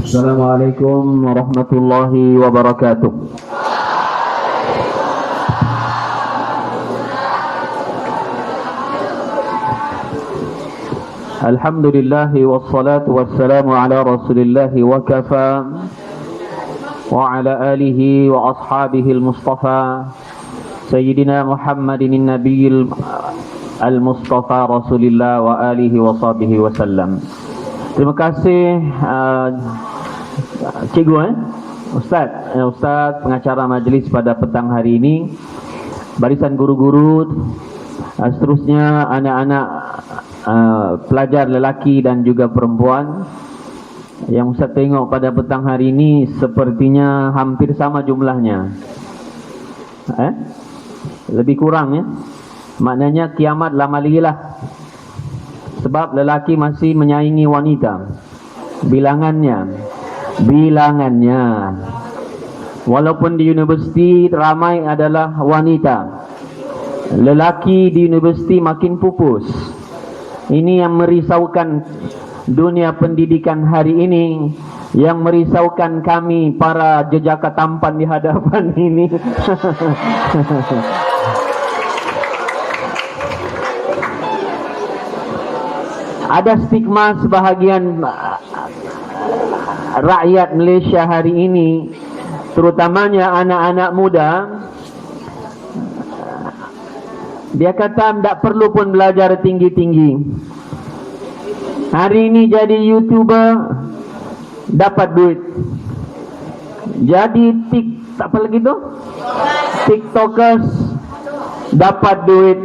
Assalamualaikum warahmatullahi wabarakatuh. Alhamdulillahi wassalatu wassalamu ala rasulillahi wa kafa wa ala alihi wa ashabihi al-mustafa Sayyidina Muhammadin nabiyil al-mustafa rasulillah wa alihi wa sahbihi wa sallam. Terima kasih Cikgu Ustaz pengacara majlis pada petang hari ini, barisan guru-guru, seterusnya anak-anak pelajar lelaki dan juga perempuan yang Ustaz tengok pada petang hari ini sepertinya hampir sama jumlahnya. Lebih kurang ya. Maknanya kiamat lama lagi lah. Sebab lelaki masih menyaingi wanita. Bilangannya. Walaupun di universiti ramai adalah wanita, lelaki di universiti makin pupus. Ini yang merisaukan dunia pendidikan hari ini, yang merisaukan kami para jejaka tampan di hadapan ini. Ada stigma sebahagian rakyat Malaysia hari ini, terutamanya anak-anak muda. Dia kata tak perlu pun belajar tinggi-tinggi. Hari ini jadi YouTuber dapat duit. Jadi apa lagi tu? TikTokers dapat duit.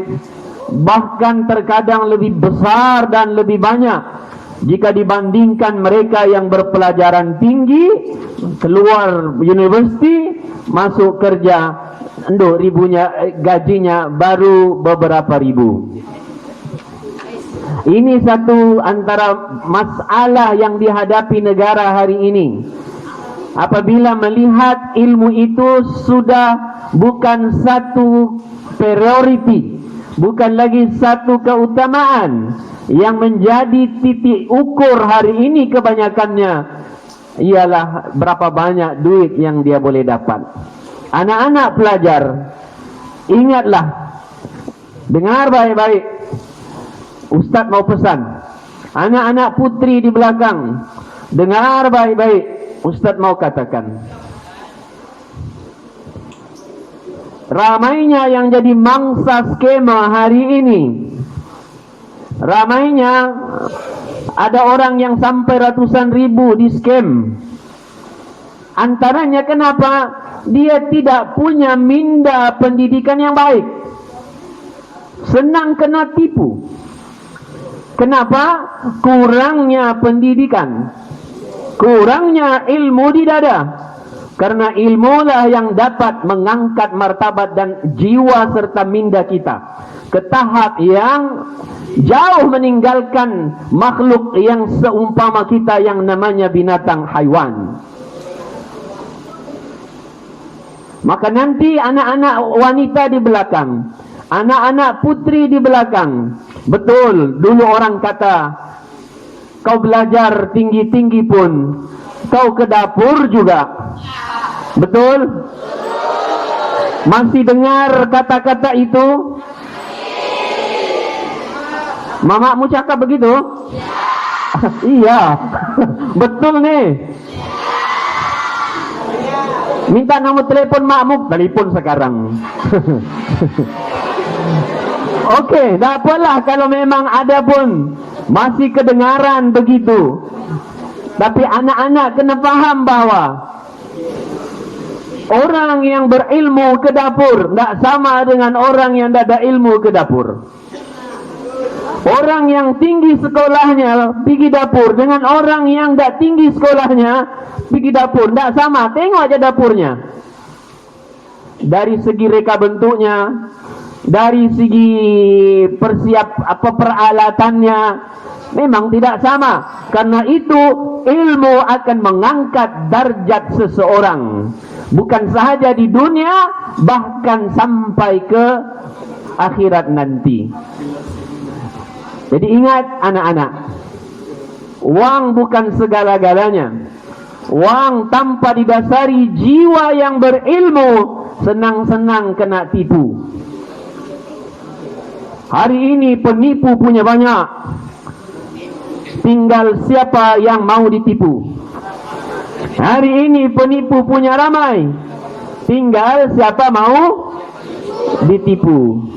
Bahkan terkadang lebih besar dan lebih banyak jika dibandingkan mereka yang berpelajaran tinggi, keluar universiti, masuk kerja, gajinya baru beberapa ribu. Ini satu antara masalah yang dihadapi negara hari ini. Apabila melihat ilmu itu sudah bukan satu priority, bukan lagi satu keutamaan, yang menjadi titik ukur hari ini kebanyakannya ialah berapa banyak duit yang dia boleh dapat. Anak-anak pelajar, ingatlah, dengar baik-baik. Ustaz mau pesan, anak-anak putri di belakang, dengar baik-baik. Ustaz mau katakan, ramainya yang jadi mangsa skema hari ini, ramainya ada orang yang sampai ratusan ribu di scam. Antaranya kenapa? Dia tidak punya minda pendidikan yang baik, senang kena tipu. Kenapa? Kurangnya pendidikan, kurangnya ilmu di dada. Karena ilmulah yang dapat mengangkat martabat dan jiwa serta minda kita ke tahap yang jauh meninggalkan makhluk yang seumpama kita yang namanya binatang haiwan. Maka nanti anak-anak wanita di belakang, anak-anak putri di belakang, betul, dulu orang kata, kau belajar tinggi-tinggi pun kau ke dapur juga. Betul? Masih dengar kata-kata itu? Mamamu cakap begitu? Iya. Betul nih. Minta nomor telepon makmu, telepon sekarang. Okey, tak apalah kalau memang ada pun masih kedengaran begitu. Tapi anak-anak kena faham bahawa orang yang berilmu ke dapur tak sama dengan orang yang tak ada ilmu ke dapur. Orang yang tinggi sekolahnya pergi dapur dengan orang yang tak tinggi sekolahnya pergi dapur tak sama. Tengok aja dapurnya. Dari segi reka bentuknya, dari segi peralatannya, memang tidak sama. Karena itu ilmu akan mengangkat darjat seseorang, bukan sahaja di dunia, bahkan sampai ke akhirat nanti. Jadi ingat anak-anak, Wang bukan segala-galanya. Wang tanpa didasari jiwa yang berilmu, senang-senang kena tipu. Hari ini penipu punya banyak, tinggal siapa yang mau ditipu. Hari ini penipu punya ramai, tinggal siapa mau ditipu.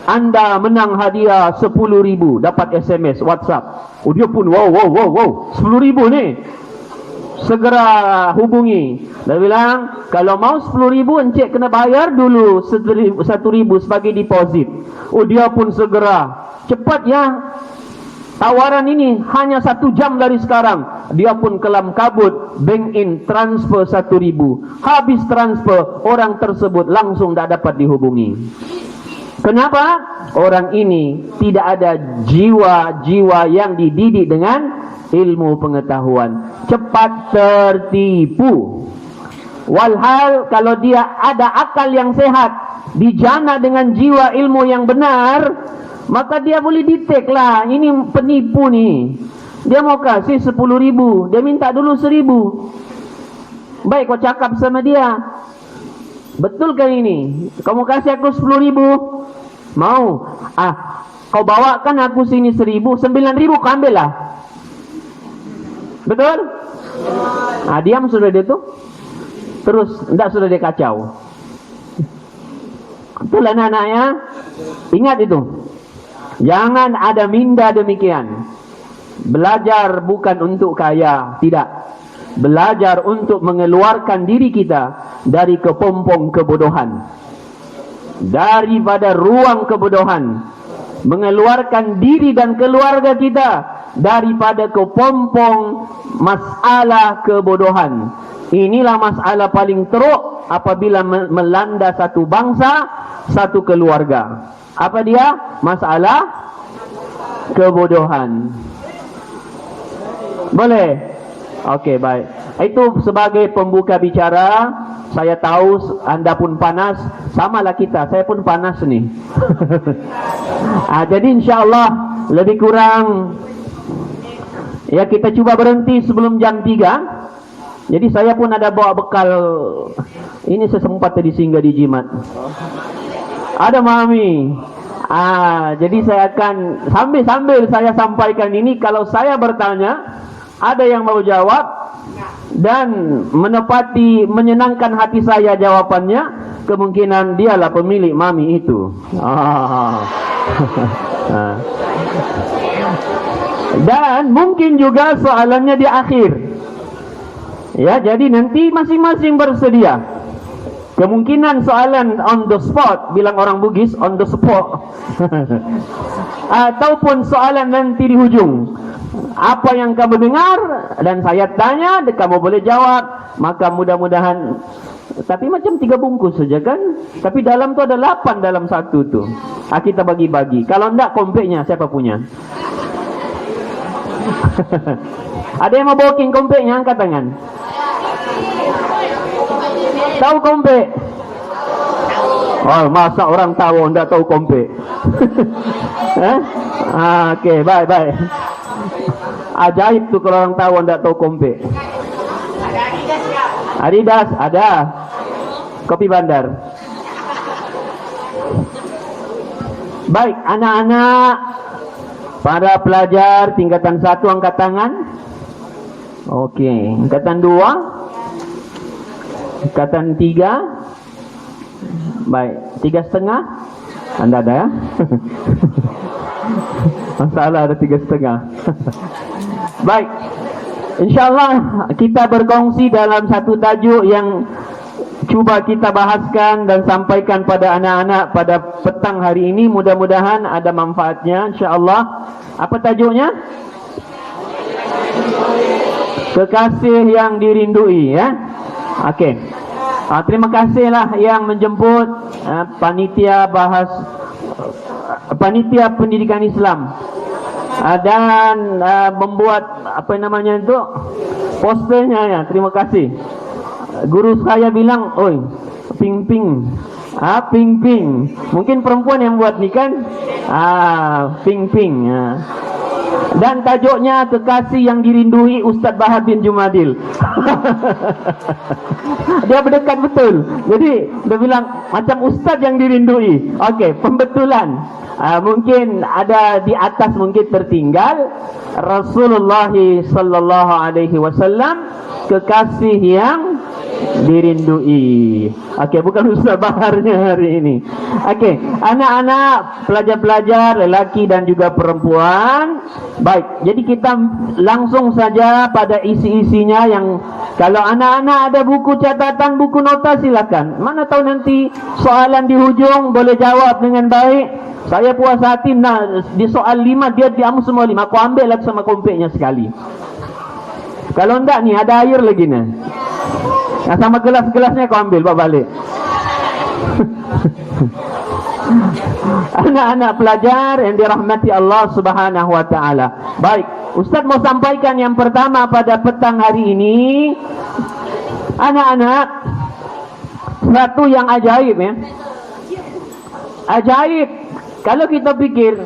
Anda menang hadiah 10.000, dapat SMS, WhatsApp. Oh, dia pun wow 10.000 ni. Segera hubungi. Dia bilang, kalau mau 10.000, encik kena bayar dulu 1.000 sebagai deposit. Oh, dia pun segera. Cepat ya. Tawaran ini hanya 1 jam dari sekarang. Dia pun kelam kabut, bank in, transfer 1.000. Habis transfer, orang tersebut langsung tak dapat dihubungi. Kenapa? Orang ini tidak ada jiwa-jiwa yang dididik dengan ilmu pengetahuan. Cepat tertipu. Walhal kalau dia ada akal yang sehat, dijana dengan jiwa ilmu yang benar, maka dia boleh detect lah, ini penipu ni. Dia mau kasih 10.000, dia minta dulu 1.000. Baik, kau cakap sama dia, betul kan ini? Kamu kasih aku 10.000? Mau? Kau bawakan aku sini 1.000, 9.000 kau ambil lah. Betul? Diam sudah dia tu. Terus, tidak sudah dia kacau. Betul anak-anak ya? Ingat itu. Jangan ada minda demikian. Belajar bukan untuk kaya, tidak. Belajar untuk mengeluarkan diri kita dari kepompong kebodohan, daripada ruang kebodohan, mengeluarkan diri dan keluarga kita daripada kepompong masalah kebodohan. Inilah masalah paling teruk apabila melanda satu bangsa, satu keluarga. Apa dia? Masalah kebodohan. Boleh? Okey, baik. Itu sebagai pembuka bicara. Saya tahu anda pun panas, samalah kita, saya pun panas ni. Jadi insyaAllah lebih kurang, ya kita cuba berhenti sebelum jam 3. Jadi saya pun ada bawa bekal. Ini sesempat tadi singgah di jimat. Ada mami. Jadi saya akan sambil saya sampaikan ini. Kalau saya bertanya, ada yang mau jawab dan menepati, menyenangkan hati saya jawapannya, kemungkinan dialah pemilik mami itu. Dan mungkin juga soalannya di akhir. Ya, jadi nanti masing-masing bersedia. Kemungkinan soalan on the spot, bilang orang Bugis on the spot. Ataupun soalan nanti di hujung. Apa yang kamu dengar dan saya tanya, kamu boleh jawab. Maka mudah-mudahan, tapi macam 3 bungkus saja kan. Tapi dalam tu ada 8 dalam satu tu. Kita bagi-bagi. Kalau enggak, kompeknya siapa punya? Ada yang mau booking kompeknya? Angkat tangan. Tahu kompek? Oh, masa orang tahu enggak tahu kompek? Okey, baik. Ajaib tu kalau orang tahu enggak tahu kompek. Adidas ada. Kopi Bandar. Baik, anak-anak, para pelajar tingkatan 1 angkat tangan. Okey, tingkatan 2, tingkatan 3. Baik, 3,5. Anda ada ya? Masalah ada 3,5. Baik, InsyaAllah kita berkongsi dalam satu tajuk yang cuba kita bahaskan dan sampaikan pada anak-anak pada petang hari ini. Mudah-mudahan ada manfaatnya, InsyaAllah. Apa tajuknya? Kekasih yang dirindui, ya. Okey. Terima kasihlah yang menjemput panitia pendidikan Islam dan membuat apa namanya itu posternya ya. Terima kasih. Guru saya bilang, "Oi, ping-ping." Ping-ping. Mungkin perempuan yang buat ni kan? Ping-ping. Dan tajuknya Kekasih yang Dirindui Ustaz Bahar bin Jumadil. Dia berdekat betul. Jadi dia bilang macam Ustaz yang dirindui. Okey, pembetulan. Mungkin ada di atas, mungkin tertinggal. Rasulullah sallallahu alaihi wasallam kekasih yang dirindui. Okey, bukan Ustaz Baharnya hari ini. Okey, anak-anak, pelajar-pelajar lelaki dan juga perempuan. Baik, jadi kita langsung saja pada isi-isinya. Yang kalau anak-anak ada buku catatan, buku nota, silakan. Mana tahu nanti soalan di hujung boleh jawab dengan baik. Saya puas hati, nah di soal 5 dia diamu semua 5. Aku ambil lagi sama kompetnya sekali. Kalau enggak nih ada air lagi nih. Nah, sama gelas-gelasnya kau ambil, bawa balik. Anak-anak pelajar yang dirahmati Allah Subhanahu wa taala. Baik, Ustaz mau sampaikan yang pertama pada petang hari ini. Anak-anak, satu yang ajaib ya. Ajaib. Kalau kita pikir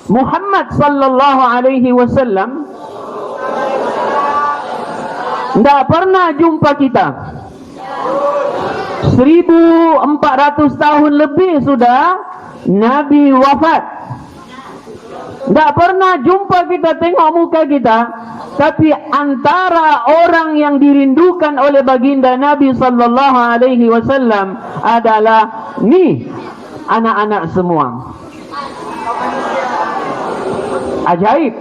Muhammad sallallahu alaihi wasallam tidak pernah jumpa kita. 1400 tahun lebih sudah Nabi wafat. Tidak pernah jumpa kita, tengok muka kita. Tapi antara orang yang dirindukan oleh baginda Nabi sallallahu alaihi wasallam adalah ni anak-anak semua. Ajaib.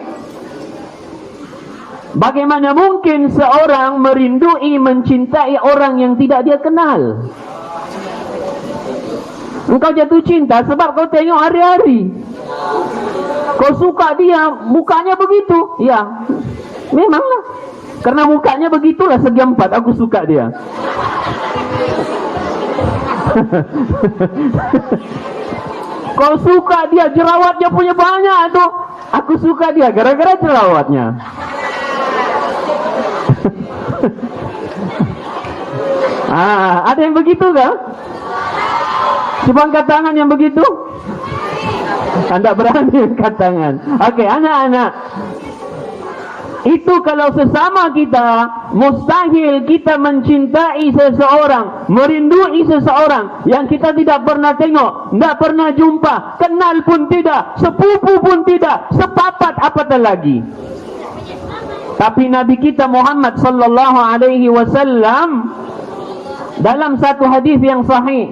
Bagaimana mungkin seorang merindui, mencintai orang yang tidak dia kenal? Engkau jatuh cinta sebab kau tengok hari-hari. Kau suka dia, mukanya begitu. Ya, memanglah. Karena mukanya begitulah segi 4 aku suka dia. Kau suka dia, jerawatnya punya banyak tu. Aku suka dia gara-gara jerawatnya. Ada yang begitu kah? Coba angkat tangan yang begitu. Anda berani angkat tangan. Okey, anak-anak. Itu kalau sesama kita, mustahil kita mencintai seseorang, merindui seseorang yang kita tidak pernah tengok, tidak pernah jumpa, kenal pun tidak, sepupu pun tidak, sepapat apatah lagi. Tapi Nabi kita Muhammad sallallahu alaihi wasallam dalam satu hadis yang sahih,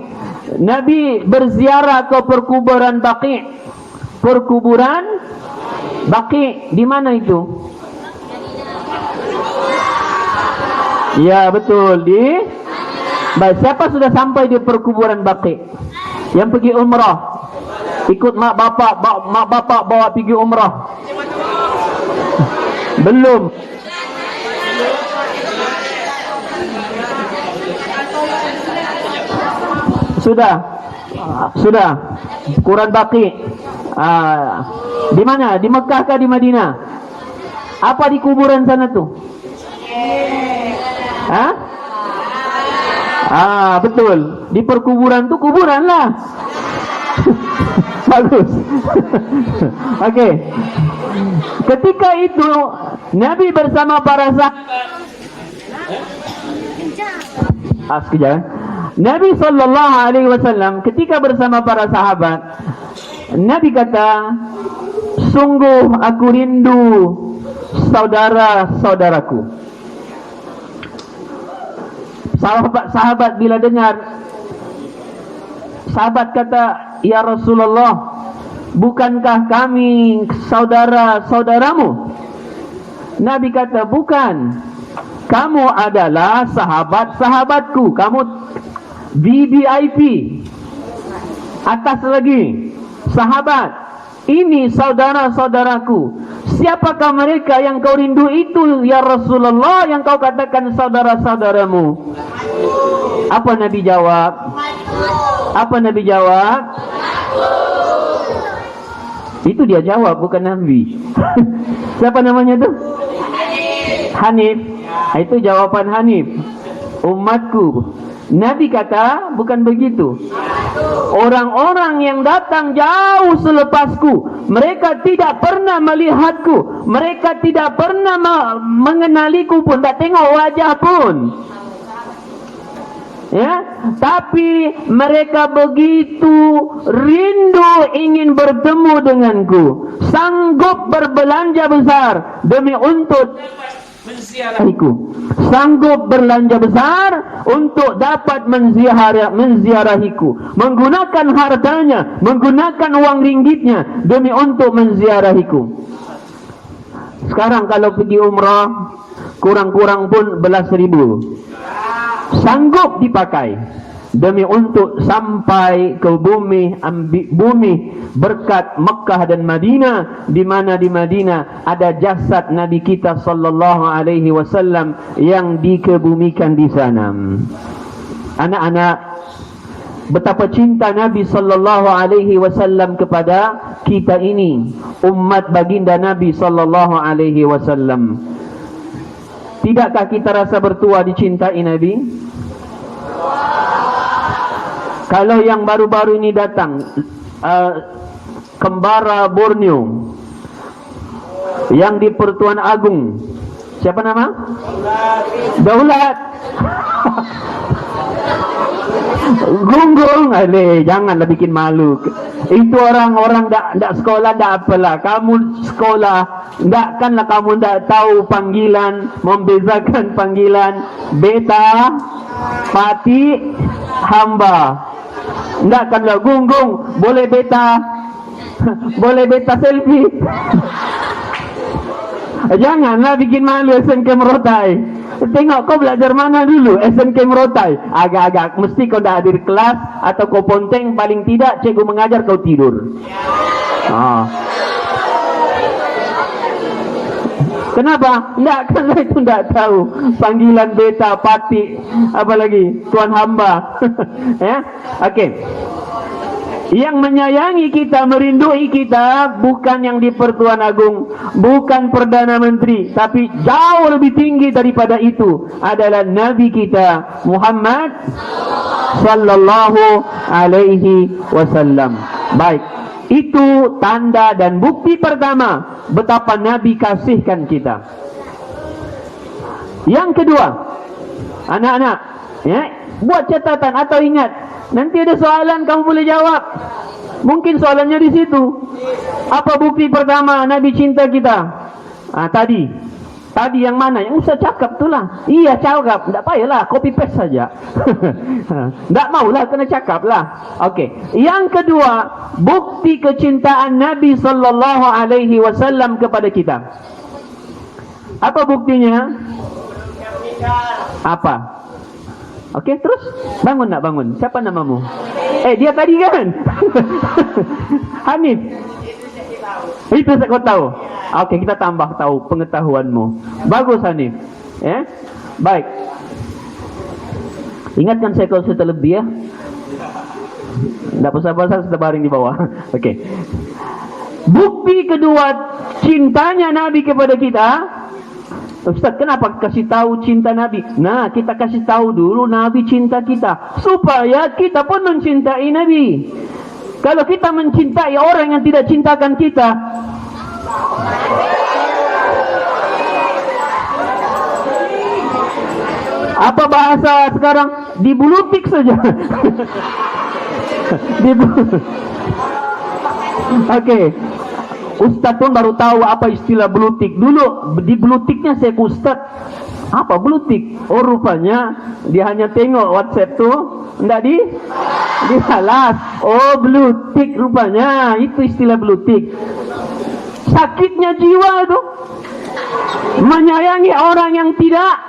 Nabi berziarah ke perkuburan Baqi'. Perkuburan Baqi' di mana itu? Ya betul, di baik, siapa sudah sampai di perkuburan Baqi'? Yang pergi umrah, ikut mak bapak bawa pergi umrah. Belum. Sudah. Kuburan Baqi'. Di mana? Di Mekah kah di Madinah? Apa di kuburan sana tu? Betul. Di perkuburan tu kuburan lah. Bagus. Okey. Ketika itu Nabi bersama para sahabat. Sekejap. Nabi sallallahu alaihi wasallam ketika bersama para sahabat, Nabi kata, sungguh aku rindu saudara-saudaraku. Sahabat bila dengar, sahabat kata, ya Rasulullah, bukankah kami saudara-saudaramu? Nabi kata, bukan. Kamu adalah sahabat-sahabatku. Kamu VVIP. Atas lagi, sahabat. Ini saudara-saudaraku. Siapakah mereka yang kau rindu itu, ya Rasulullah, yang kau katakan saudara-saudaramu? Apa Nabi jawab? Itu dia jawab, bukan Nabi. Siapa namanya tu? Hanif. Itu jawaban Hanif. Umatku. Nabi kata bukan begitu. Orang-orang yang datang jauh selepasku, mereka tidak pernah melihatku, mereka tidak pernah mengenaliku pun, tak tengok wajah pun. Ya, tapi mereka begitu rindu ingin bertemu denganku, sanggup berbelanja besar demi untuk menziarahiku, sanggup berlanja besar untuk dapat menziarahiku, menggunakan hartanya, menggunakan uang ringgitnya demi untuk menziarahiku. Sekarang kalau pergi umrah, kurang-kurang pun belas ribu sanggup dipakai demi untuk sampai ke bumi berkat Mekah dan Madinah, di mana di Madinah ada jasad Nabi kita sallallahu alaihi wasallam yang dikebumikan di sana. Anak-anak, betapa cinta Nabi sallallahu alaihi wasallam kepada kita ini, umat baginda Nabi sallallahu alaihi wasallam. Tidakkah kita rasa bertua dicintai Nabi? Kalau yang baru-baru ini datang, kembara Borneo yang di Pertuan Agung, siapa nama? Daulat. Gunggong, janganlah bikin malu. Itu orang-orang tak sekolah, tak apalah. Kamu sekolah, takkanlah kamu tak tahu panggilan, membezakan panggilan beta, pati, hamba. Takkanlah gunggong, boleh beta, boleh beta selfie. Janganlah bikin malu SMK Merotai. Tengok kau belajar mana dulu SMK Merotai. Agak-agak mesti kau dah hadir kelas, atau kau ponteng, paling tidak cikgu mengajar kau tidur. Kenapa? Karena itu tidak tahu panggilan beta, pati, apa lagi, tuan hamba. Ya, oke. Yang menyayangi kita, merindui kita, bukan yang di Pertuan Agung, bukan Perdana Menteri, tapi jauh lebih tinggi daripada itu adalah Nabi kita Muhammad sallallahu alaihi wasallam. Baik, itu tanda dan bukti pertama betapa Nabi kasihkan kita. Yang kedua, anak-anak, ya, buat catatan atau ingat. Nanti ada soalan kamu boleh jawab. Mungkin soalannya di situ. Apa bukti pertama Nabi cinta kita? Tadi yang mana? Yang usah cakap tu lah. Iya cakap, tak payahlah, copy paste saja. Tak maulah, kena cakap lah. Okey. Yang kedua, bukti kecintaan Nabi sallallahu alaihi wasallam kepada kita. Apa buktinya? Apa? Okey, terus bangun nak bangun. Siapa namamu? Dia tadi kan? Hanif. Itu saya kau tahu. Okey, kita tambah tahu pengetahuanmu. Bagus Hanif. Ya. Baik. Ingatkan saya kalau sudah lebih ya. Tak pasal-pasal sudah baring di bawah. Okey. Bukti kedua cintanya Nabi kepada kita. Ustaz, kenapa kasih tahu cinta Nabi? Nah, kita kasih tahu dulu Nabi cinta kita, supaya kita pun mencintai Nabi. Kalau kita mencintai orang yang tidak cintakan kita, apa bahasa sekarang? Dibulutik saja. Okey. Ustaz pun baru tahu apa istilah belutik. Dulu di belutiknya saya ke Ustaz, apa belutik? Oh, rupanya dia hanya tengok WhatsApp tu, enggak di balas. Oh, belutik rupanya, itu istilah belutik. Sakitnya jiwa tu, menyayangi orang yang tidak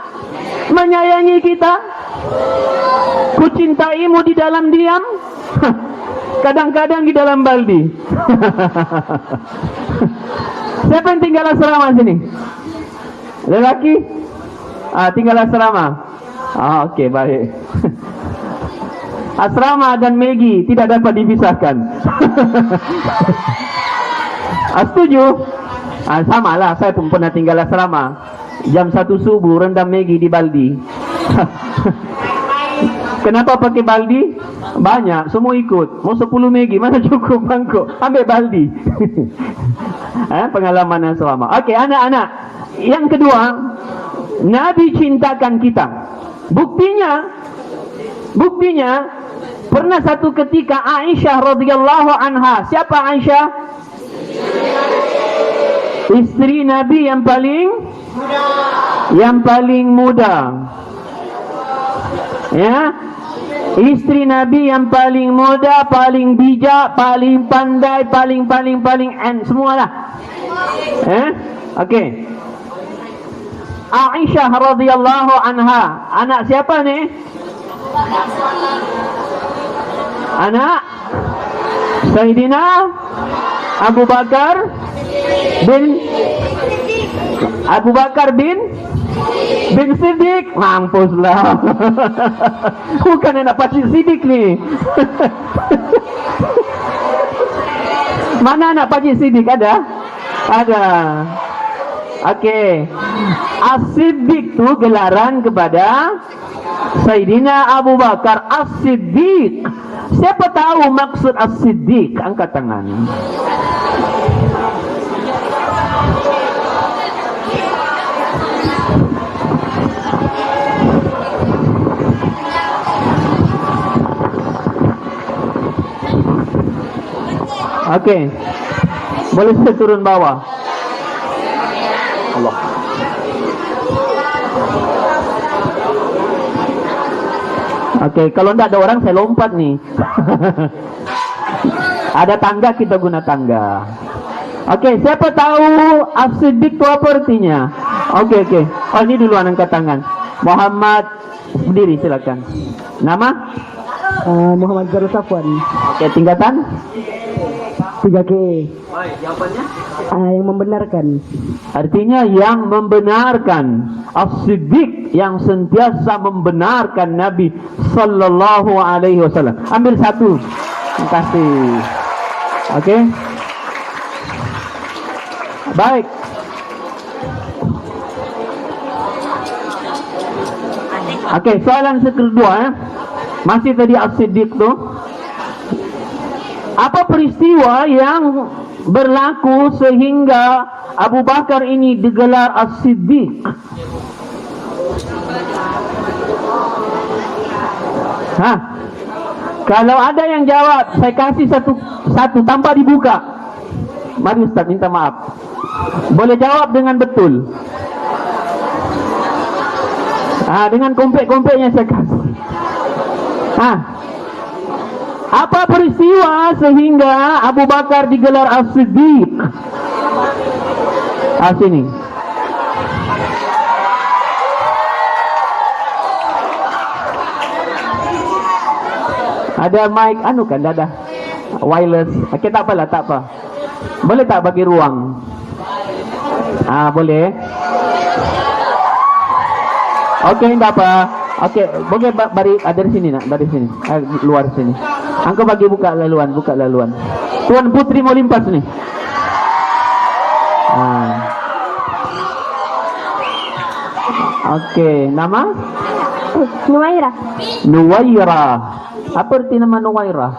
menyayangi kita. Kucintaimu di dalam diam, kadang-kadang di dalam baldi. Siapa yang tinggal asrama sini? Lelaki? Tinggal asrama. Okey, baik. Asrama dan Maggi tidak dapat dipisahkan. Setuju? Sama lah, saya pun pernah tinggal asrama. Jam 1 subuh rendam Maggi di baldi. Kenapa pakai baldi? Banyak, semua ikut. Mau 10 megi, mana cukup mangkuk? Ambil baldi. Pengalaman yang selama. Okey, anak-anak. Yang kedua, Nabi cintakan kita. Buktinya, pernah satu ketika Aisyah radhiyallahu anha. Siapa Aisyah? Istri Nabi yang paling muda. Ya. Istri Nabi yang paling muda, paling bijak, paling pandai, paling and semualah. Okey. Aisyah radhiyallahu anha. Anak siapa ni? Anak Sayyidina Abu Bakar bin Siddiq. Mampuslah. Bukan anak Pakcik Siddiq ni. Mana anak Pakcik Siddiq ada? Ada. Okey. As-Siddiq tu gelaran kepada Sayyidina Abu Bakar As-Siddiq. Siapa tahu maksud As-Siddiq? Angkat tangan. Okey. Boleh saya turun bawah? Allah. Okey, kalau tidak ada orang saya lompat ni. Ada tangga, kita guna tangga. Okey, siapa tahu As-Siddiq itu apa artinya? Okey. Oh, ini duluan angkat tangan. Muhammad, berdiri silakan. Nama? Muhammad Zarul Safwan. Okey, tingkatan? 3K. Baik, jawapannya? Yang membenarkan. Artinya yang membenarkan. As-Siddiq yang sentiasa membenarkan Nabi sallallahu alaihi wasallam. Ambil satu. Terima kasih. Okey. Baik. Okey, soalan kedua Masih tadi As-Siddiq tu. Apa peristiwa yang berlaku sehingga Abu Bakar ini digelar As-Siddiq? Kalau ada yang jawab, saya kasih satu tanpa dibuka. Mari Ustaz, minta maaf. Boleh jawab dengan betul. Dengan kompek-kompeknya saya kasih. Apa peristiwa sehingga Abu Bakar digelar As-Siddiq? Sini. Ada mic kan ada wireless. Okey, tak apalah, tak apa. Boleh tak bagi ruang? Boleh. Okey, tak apa. Okey, boleh bari dari sini nak, dari sini. Luar sini. Angka bagi buka laluan. Tuan Putri mau limpas ni. Okey, nama? Nuwaira. Apa arti nama Nuwaira?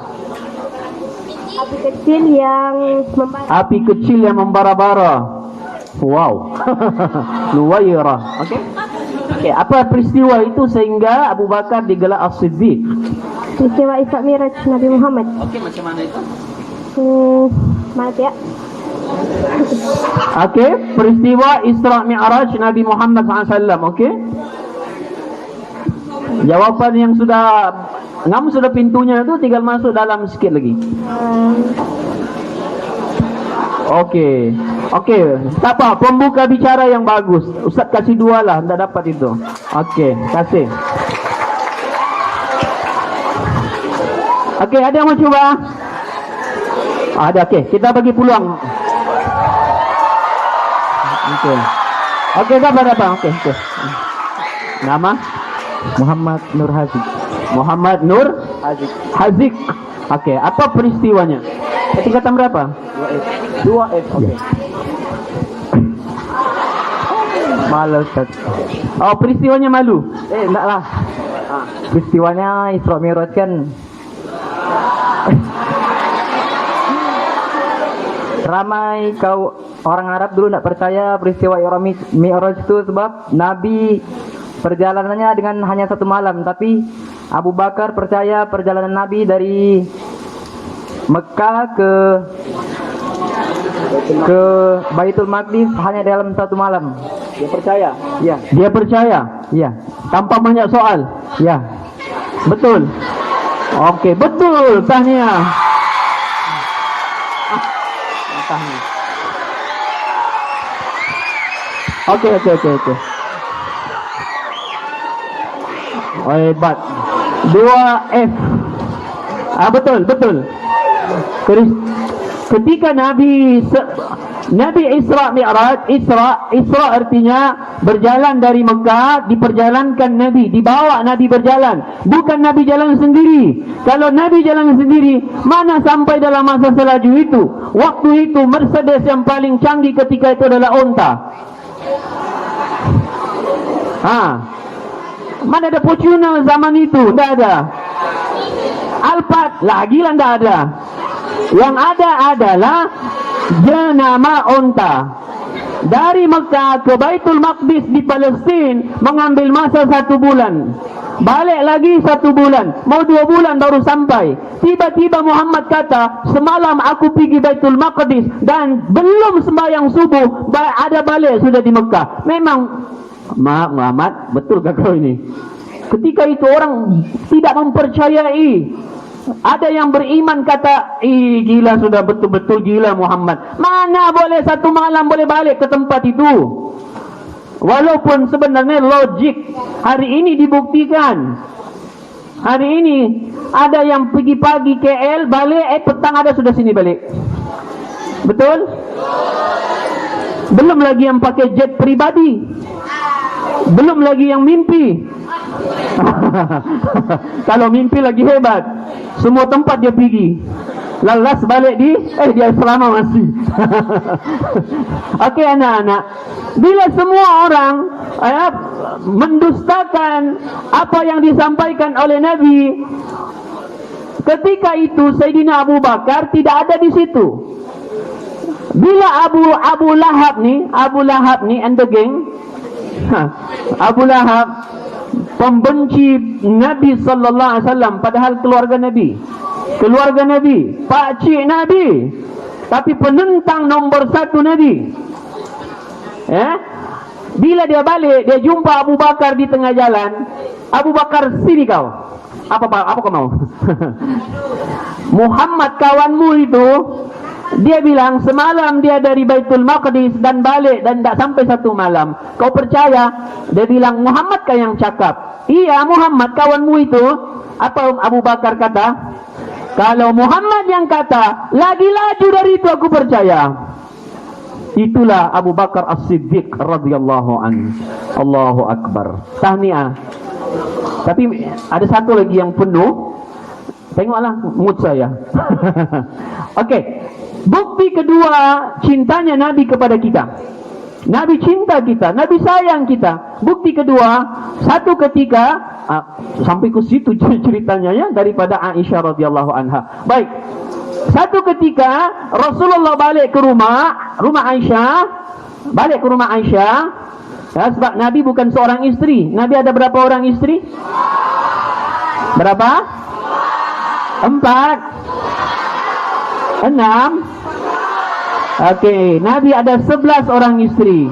Api kecil yang membara-bara. Wow. Nuwaira. Okey. Apa peristiwa itu sehingga Abu Bakar digelar As-Siddiq? Peristiwa Isra Mi'raj Nabi Muhammad. Okey, macam mana itu? Mana ya? Okey, peristiwa Isra Mi'raj Nabi Muhammad SAW. Okey. Jawapan yang sudah pintunya tu, tinggal masuk dalam sikit lagi. Okey. Tak apa, pembuka bicara yang bagus. Ustaz kasih 2 lah, tak dapat itu. Okey, kasih. Okey, ada yang mau cuba? Ada, okey. Kita bagi peluang. Okey, dapat. Okey. Nama? Muhammad Nur Haziq. Muhammad Nur Haziq. Okey, apa peristiwanya? Tingkatan berapa? 2F. Okey. Malu Ustaz. Oh, peristiwanya malu? Enggak lah. Peristiwanya Isra Mi'raj kan Ramai kau orang Arab dulu tidak percaya peristiwa Isra Mi'raj itu sebab Nabi perjalanannya dengan hanya 1 malam. Tapi Abu Bakar percaya perjalanan Nabi dari Mekah ke Baitul Maqdis hanya dalam 1 malam. Dia percaya. Ya, Dia percaya. ya, Tanpa banyak soal. ya. Betul. Okey, betul. Tahniah. Okey. Oh, hebat. 2F. Betul. Ketika Nabi Isra Mi'raj, Isra artinya berjalan dari Mekah, diperjalankan Nabi, dibawa Nabi berjalan, bukan Nabi jalan sendiri. Kalau Nabi jalan sendiri, mana sampai dalam masa salaju itu? Waktu itu Mercedes yang paling canggih ketika itu adalah onta. Mana ada Fortuner zaman itu? Tidak ada. Alphard lagi lah tidak ada. Yang ada adalah jenama onta. Dari Mekah ke Baitul Maqdis di Palestin mengambil masa 1 bulan. Balik lagi 1 bulan. Mau 2 bulan baru sampai. Tiba-tiba Muhammad kata, semalam aku pergi Baitul Maqdis dan belum sembahyang subuh, ada balik sudah di Mekah. Memang Muhammad, betul kah kau ini? Ketika itu orang tidak mempercayai. Ada yang beriman kata, gila, sudah betul-betul gila Muhammad. Mana boleh 1 malam boleh balik ke tempat itu? Walaupun sebenarnya logik hari ini dibuktikan. Hari ini ada yang pergi pagi KL, balik petang ada sudah sini balik. Betul? Belum lagi yang pakai jet pribadi. Belum lagi yang mimpi. Kalau mimpi lagi hebat. Semua tempat dia pergi. Lalas balik dia selama masih. Okey anak-anak. Bila semua orang mendustakan apa yang disampaikan oleh Nabi, ketika itu Sayyidina Abu Bakar tidak ada di situ. Bila Abu Lahab ni and the gang, Abu Lahab pembenci Nabi sallallahu alaihi wasallam, padahal keluarga Nabi, pakcik Nabi, tapi penentang nombor 1 Nabi. Bila dia balik, dia jumpa Abu Bakar di tengah jalan. Abu Bakar, sini kau. Apa kau mau? Muhammad kawanmu itu, dia bilang semalam dia dari Baitul Maqdis dan balik dan tidak sampai 1 malam. Kau percaya? Dia bilang Muhammad kah yang cakap? Iya, Muhammad kawanmu itu. Apa Abu Bakar kata? Kalau Muhammad yang kata, lagi laju dari itu aku percaya. Itulah Abu Bakar As-Siddiq radhiyallahu anhu. Allahu Akbar. Tahniah. Tapi ada satu lagi yang penuh. Tengoklah mood saya. Okey. Bukti kedua cintanya Nabi kepada kita. Nabi cinta kita, Nabi sayang kita. Bukti kedua, satu ketika sampai ke situ ceritanya ya, daripada Aisyah radhiyallahu anha. Baik. Satu ketika Rasulullah balik ke rumah Aisyah, ya, sebab Nabi bukan seorang isteri. Nabi ada berapa orang isteri? Berapa? 4, 6. Okey, Nabi ada 11 orang isteri.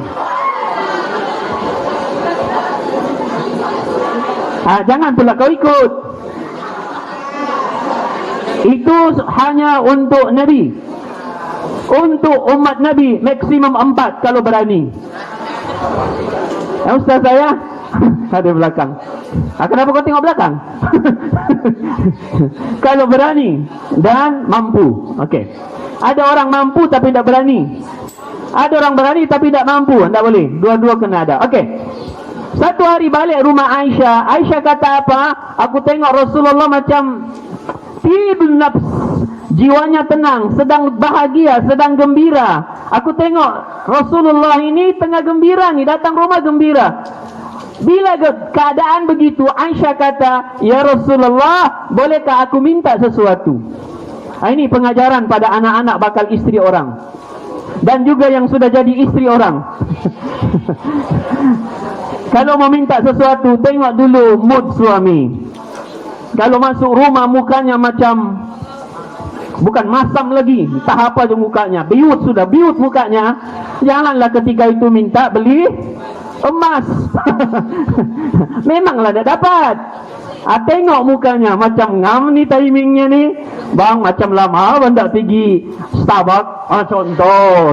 Jangan pula kau ikut. Itu hanya untuk Nabi. Untuk umat Nabi maksimum 4 kalau berani. Ustaz saya ada belakang. Kenapa kau tengok belakang? Kalau berani dan mampu. Okey. Ada orang mampu tapi tidak berani. Ada orang berani tapi tidak mampu. Tidak boleh. Dua-dua kena ada. Okey. Satu hari balik rumah Aisyah. Aisyah kata apa? Aku tengok Rasulullah macam tibun nafs, jiwanya tenang, sedang bahagia, sedang gembira. Aku tengok Rasulullah ini tengah gembira ni, datang rumah gembira. Bila keadaan begitu, Aisyah kata, ya Rasulullah, bolehkah aku minta sesuatu? Ini pengajaran pada anak-anak bakal istri orang, dan juga yang sudah jadi istri orang. Kalau mau minta sesuatu, tengok dulu mood suami. Kalau masuk rumah mukanya macam bukan masam lagi, entah apa je mukanya, biut sudah, biut mukanya, janganlah ketika itu minta beli emas. Memanglah dah dapat. Tengok mukanya macam ngam ni timingnya ni. Bang, macam lama bang tak pergi Starbucks.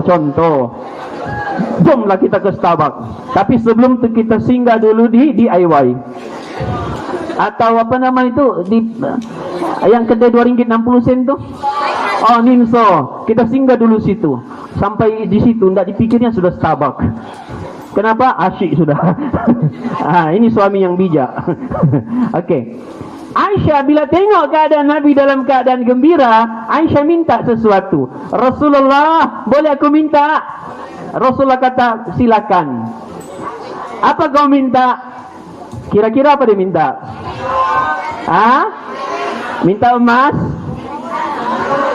Contoh. Jomlah kita ke Starbucks. Tapi sebelum tu kita singgah dulu di DIY. Atau apa nama itu di yang kedai RM2.60 tu. Oh, Ninso. Kita singgah dulu situ. Sampai di situ ndak dipikirnya sudah Starbucks. Kenapa? Asyik sudah. Ini suami yang bijak. Okey. Aisyah bila tengok keadaan Nabi dalam keadaan gembira, Aisyah minta sesuatu. Rasulullah, boleh aku minta? Rasulullah kata, silakan. Apa kau minta? Kira-kira apa dia minta? Minta emas?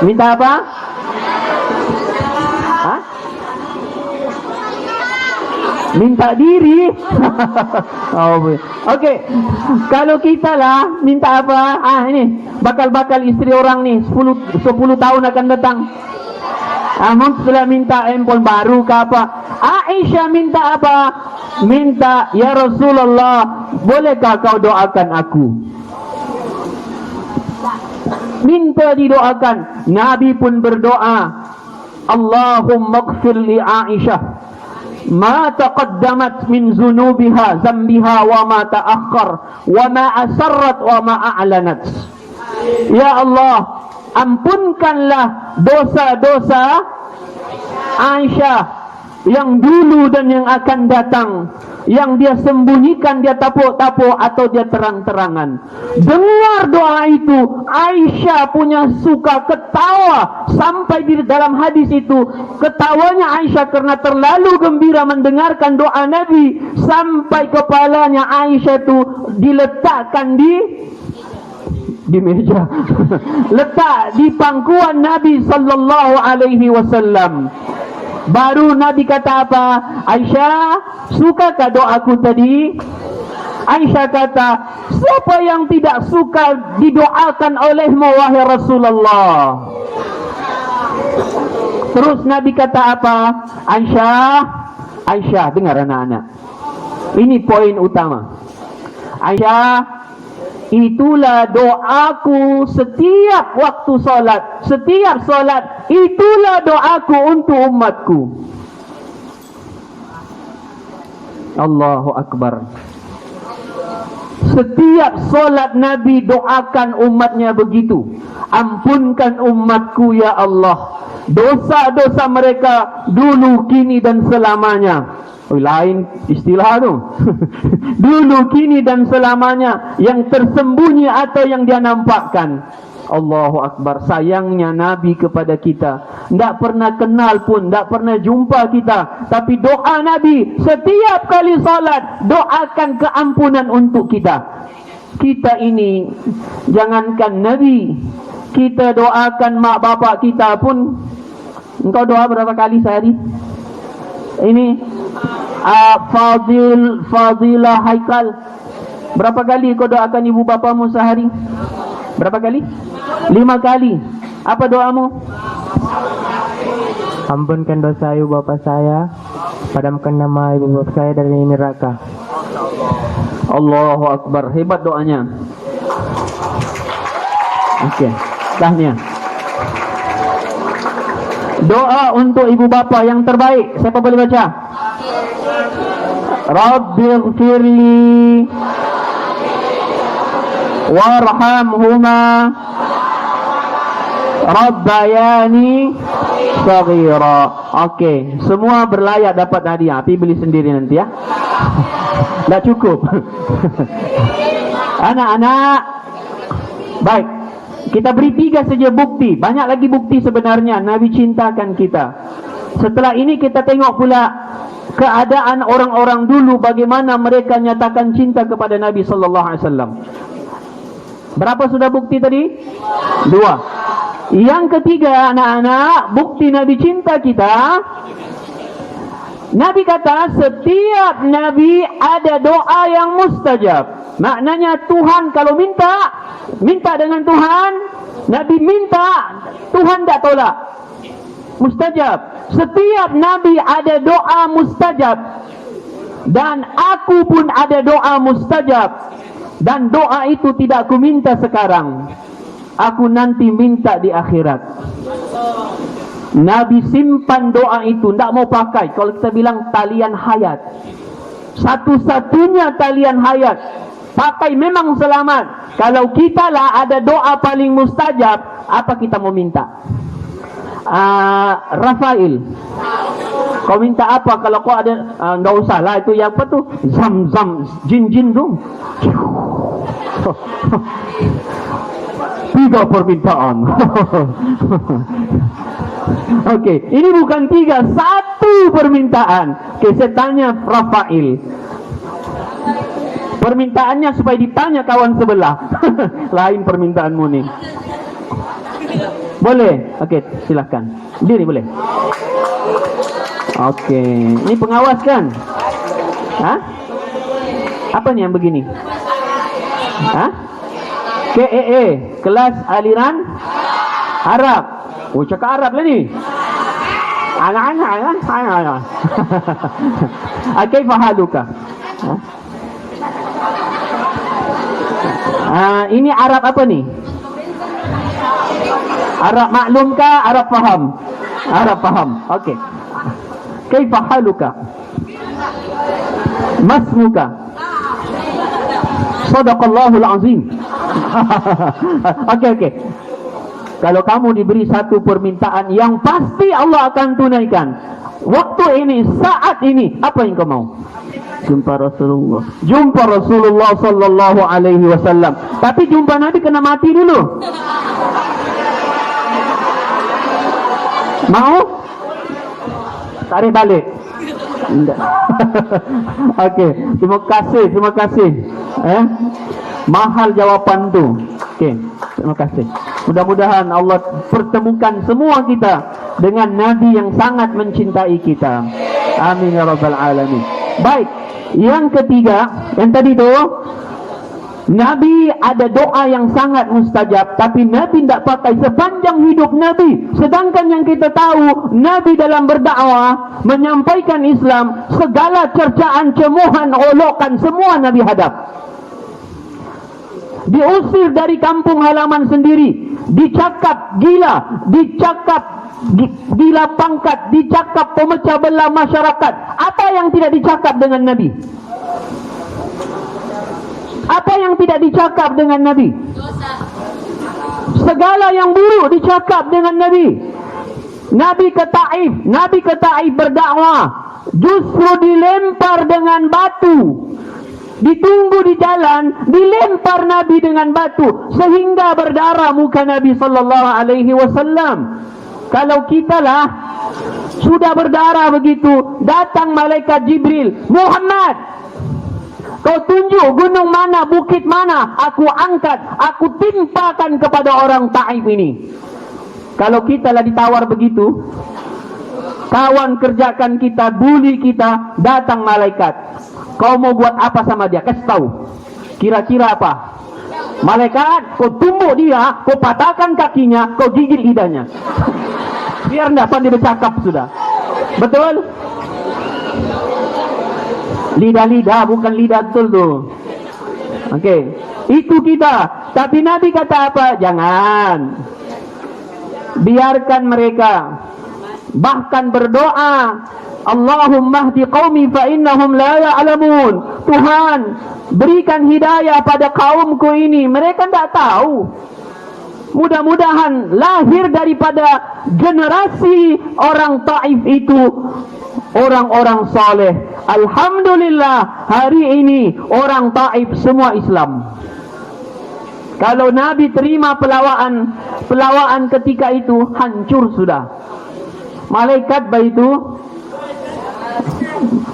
Minta apa? Minta diri. Okey. Kalau kita lah minta apa? Ini bakal istri orang ni 10 tahun akan datang. Sudah minta handphone baru ke apa? Aisyah minta apa? Minta, ya Rasulullah, bolehkah kau doakan aku? Minta didoakan. Nabi pun berdoa, Allahumma ighfir li Aisyah ma taqaddamat min zunubiha zambiha wa ma ta'akhkhar wa ma asarrat wa ma a'lanat. Ya Allah, ampunkanlah dosa-dosa Aisyah yang dulu dan yang akan datang, yang dia sembunyikan, dia tapuk-tapuk atau dia terang-terangan. Dengar doa itu, Aisyah punya suka ketawa. Sampai di dalam hadis itu, ketawanya Aisyah karena terlalu gembira mendengarkan doa Nabi, sampai kepalanya Aisyah itu diletakkan di meja. Letak di pangkuan Nabi sallallahu alaihi wasallam. Baru Nabi kata apa? Aisyah, sukakah doaku tadi? Aisyah kata, siapa yang tidak suka didoakan olehmu wahai Rasulullah? Terus Nabi kata apa? Aisyah, dengar anak-anak. Ini poin utama. Aisyah, itulah doaku setiap waktu solat. Setiap solat, itulah doaku untuk umatku. Allahu Akbar. Setiap solat Nabi doakan umatnya begitu. Ampunkan umatku ya Allah, dosa-dosa mereka dulu, kini dan selamanya. Lain istilah tu. Dulu, kini dan selamanya, yang tersembunyi atau yang dia nampakkan. Allahu Akbar. Sayangnya Nabi kepada kita, tidak pernah kenal pun, tidak pernah jumpa kita, tapi doa Nabi setiap kali salat, doakan keampunan untuk kita. Kita ini, jangankan Nabi, kita doakan mak bapak kita pun. Engkau doa berapa kali sehari? Ini Fadilah Haikal, berapa kali kau doakan ibu bapamu sehari? Berapa kali? 5 kali. Apa doamu? Ampunkan dosa ibu bapa saya, padamkan nama ibu bapa saya dari neraka. Allahu Akbar. Hebat doanya. Okey, tahniah. Doa untuk ibu bapa yang terbaik, siapa boleh baca? Rabbighfirli warhamhuma rabbayani saghira. Okey, semua berlayak dapat hadiah. Tapi beli sendiri nanti ya. Tak cukup. Anak-anak, baik, kita beri 3 saja bukti. Banyak lagi bukti sebenarnya Nabi cintakan kita. Setelah ini kita tengok pula keadaan orang-orang dulu, bagaimana mereka nyatakan cinta kepada Nabi sallallahu alaihi wasallam. Berapa sudah bukti tadi? 2. Yang ketiga, anak-anak, bukti Nabi cinta kita. Nabi kata, setiap Nabi ada doa yang mustajab. Maknanya Tuhan kalau minta dengan Tuhan. Nabi minta, Tuhan tak tolak. Mustajab. Setiap Nabi ada doa mustajab. Dan aku pun ada doa mustajab. Dan doa itu tidak aku minta sekarang. Aku nanti minta di akhirat. Nabi simpan doa itu, tidak mau pakai. Kalau kita bilang talian hayat, satu-satunya talian hayat, pakai memang selamat. Kalau kita lah ada doa paling mustajab, apa kita mau minta? Rafael, kau minta apa? Kalau kau ada, nggak usah lah itu yang apa tuh, zam-zam, jin-jin tu. 3 permintaan. Okey, ini bukan 3, 1 permintaan. Okey, saya tanya Rafael. Permintaannya supaya ditanya kawan sebelah. Lain permintaanmu ni. Boleh? Okey, silakan. Diri boleh. Okey, ini pengawas kan? Hah? Apa ni yang begini? Hah? KAA, kelas aliran Arab. Oh, cakap Arab lah ni. Anak-anak. Kaifa haluka? Ini Arab apa ni? Arab maklum kah? Arab faham? Arab faham. Okey. Kaifa haluka? Masmuka? Sadaqallahul azim. Okey. Kalau kamu diberi satu permintaan yang pasti Allah akan tunaikan. Waktu ini, saat ini, apa yang kau mau? Jumpa Rasulullah. Jumpa Rasulullah sallallahu alaihi wasallam. Tapi jumpa Nabi kena mati dulu. Mau? Tarik balik. Tidak. Okey, terima kasih. Mahal jawapan tu. Okey, terima kasih. Mudah-mudahan Allah pertemukan semua kita dengan Nabi yang sangat mencintai kita. Amin ya rabbal alamin. Baik, yang ketiga, yang tadi tu, Nabi ada doa yang sangat mustajab, tapi Nabi tidak pakai sepanjang hidup Nabi. Sedangkan yang kita tahu, Nabi dalam berdakwah, menyampaikan Islam, segala cercaan, cemohan, olokan, semua Nabi hadap. Diusir dari kampung halaman sendiri, dicakap gila, dicakap gila pangkat, dicakap pemecah belah masyarakat. Apa yang tidak dicakap dengan Nabi? Apa yang tidak dicakap dengan Nabi? Segala yang buruk dicakap dengan Nabi. Nabi ke Taif berdakwah, justru dilempar dengan batu. Ditunggu di jalan, dilempar Nabi dengan batu sehingga berdarah muka Nabi sallallahu alaihi wasallam. Kalau kita lah sudah berdarah begitu, datang malaikat Jibril, Muhammad, kau tunjuk gunung mana, bukit mana, aku angkat, aku timpakan kepada orang Taif ini. Kalau kita lah ditawar begitu, kawan kerjakan kita, bully kita, datang malaikat, kau mau buat apa sama dia? Kasih tahu. Kira-kira apa? Malaikat, kau tumbuk dia, kau patahkan kakinya, kau gigit lidahnya. Biar tidak pandai bercakap sudah. Betul? Lidah-lidah, bukan lidah betul tu. Okey, itu kita. Tapi Nabi kata apa? Jangan. Biarkan mereka. Bahkan berdoa, Allahumma hdi qaumi fa innahum la ya'lamun. Tuhan, berikan hidayah pada kaumku ini, mereka tidak tahu. Mudah-mudahan lahir daripada generasi orang Taif itu orang-orang saleh. Alhamdulillah, hari ini orang Taif semua Islam. Kalau Nabi terima pelawaan ketika itu, hancur sudah. Malaikat itu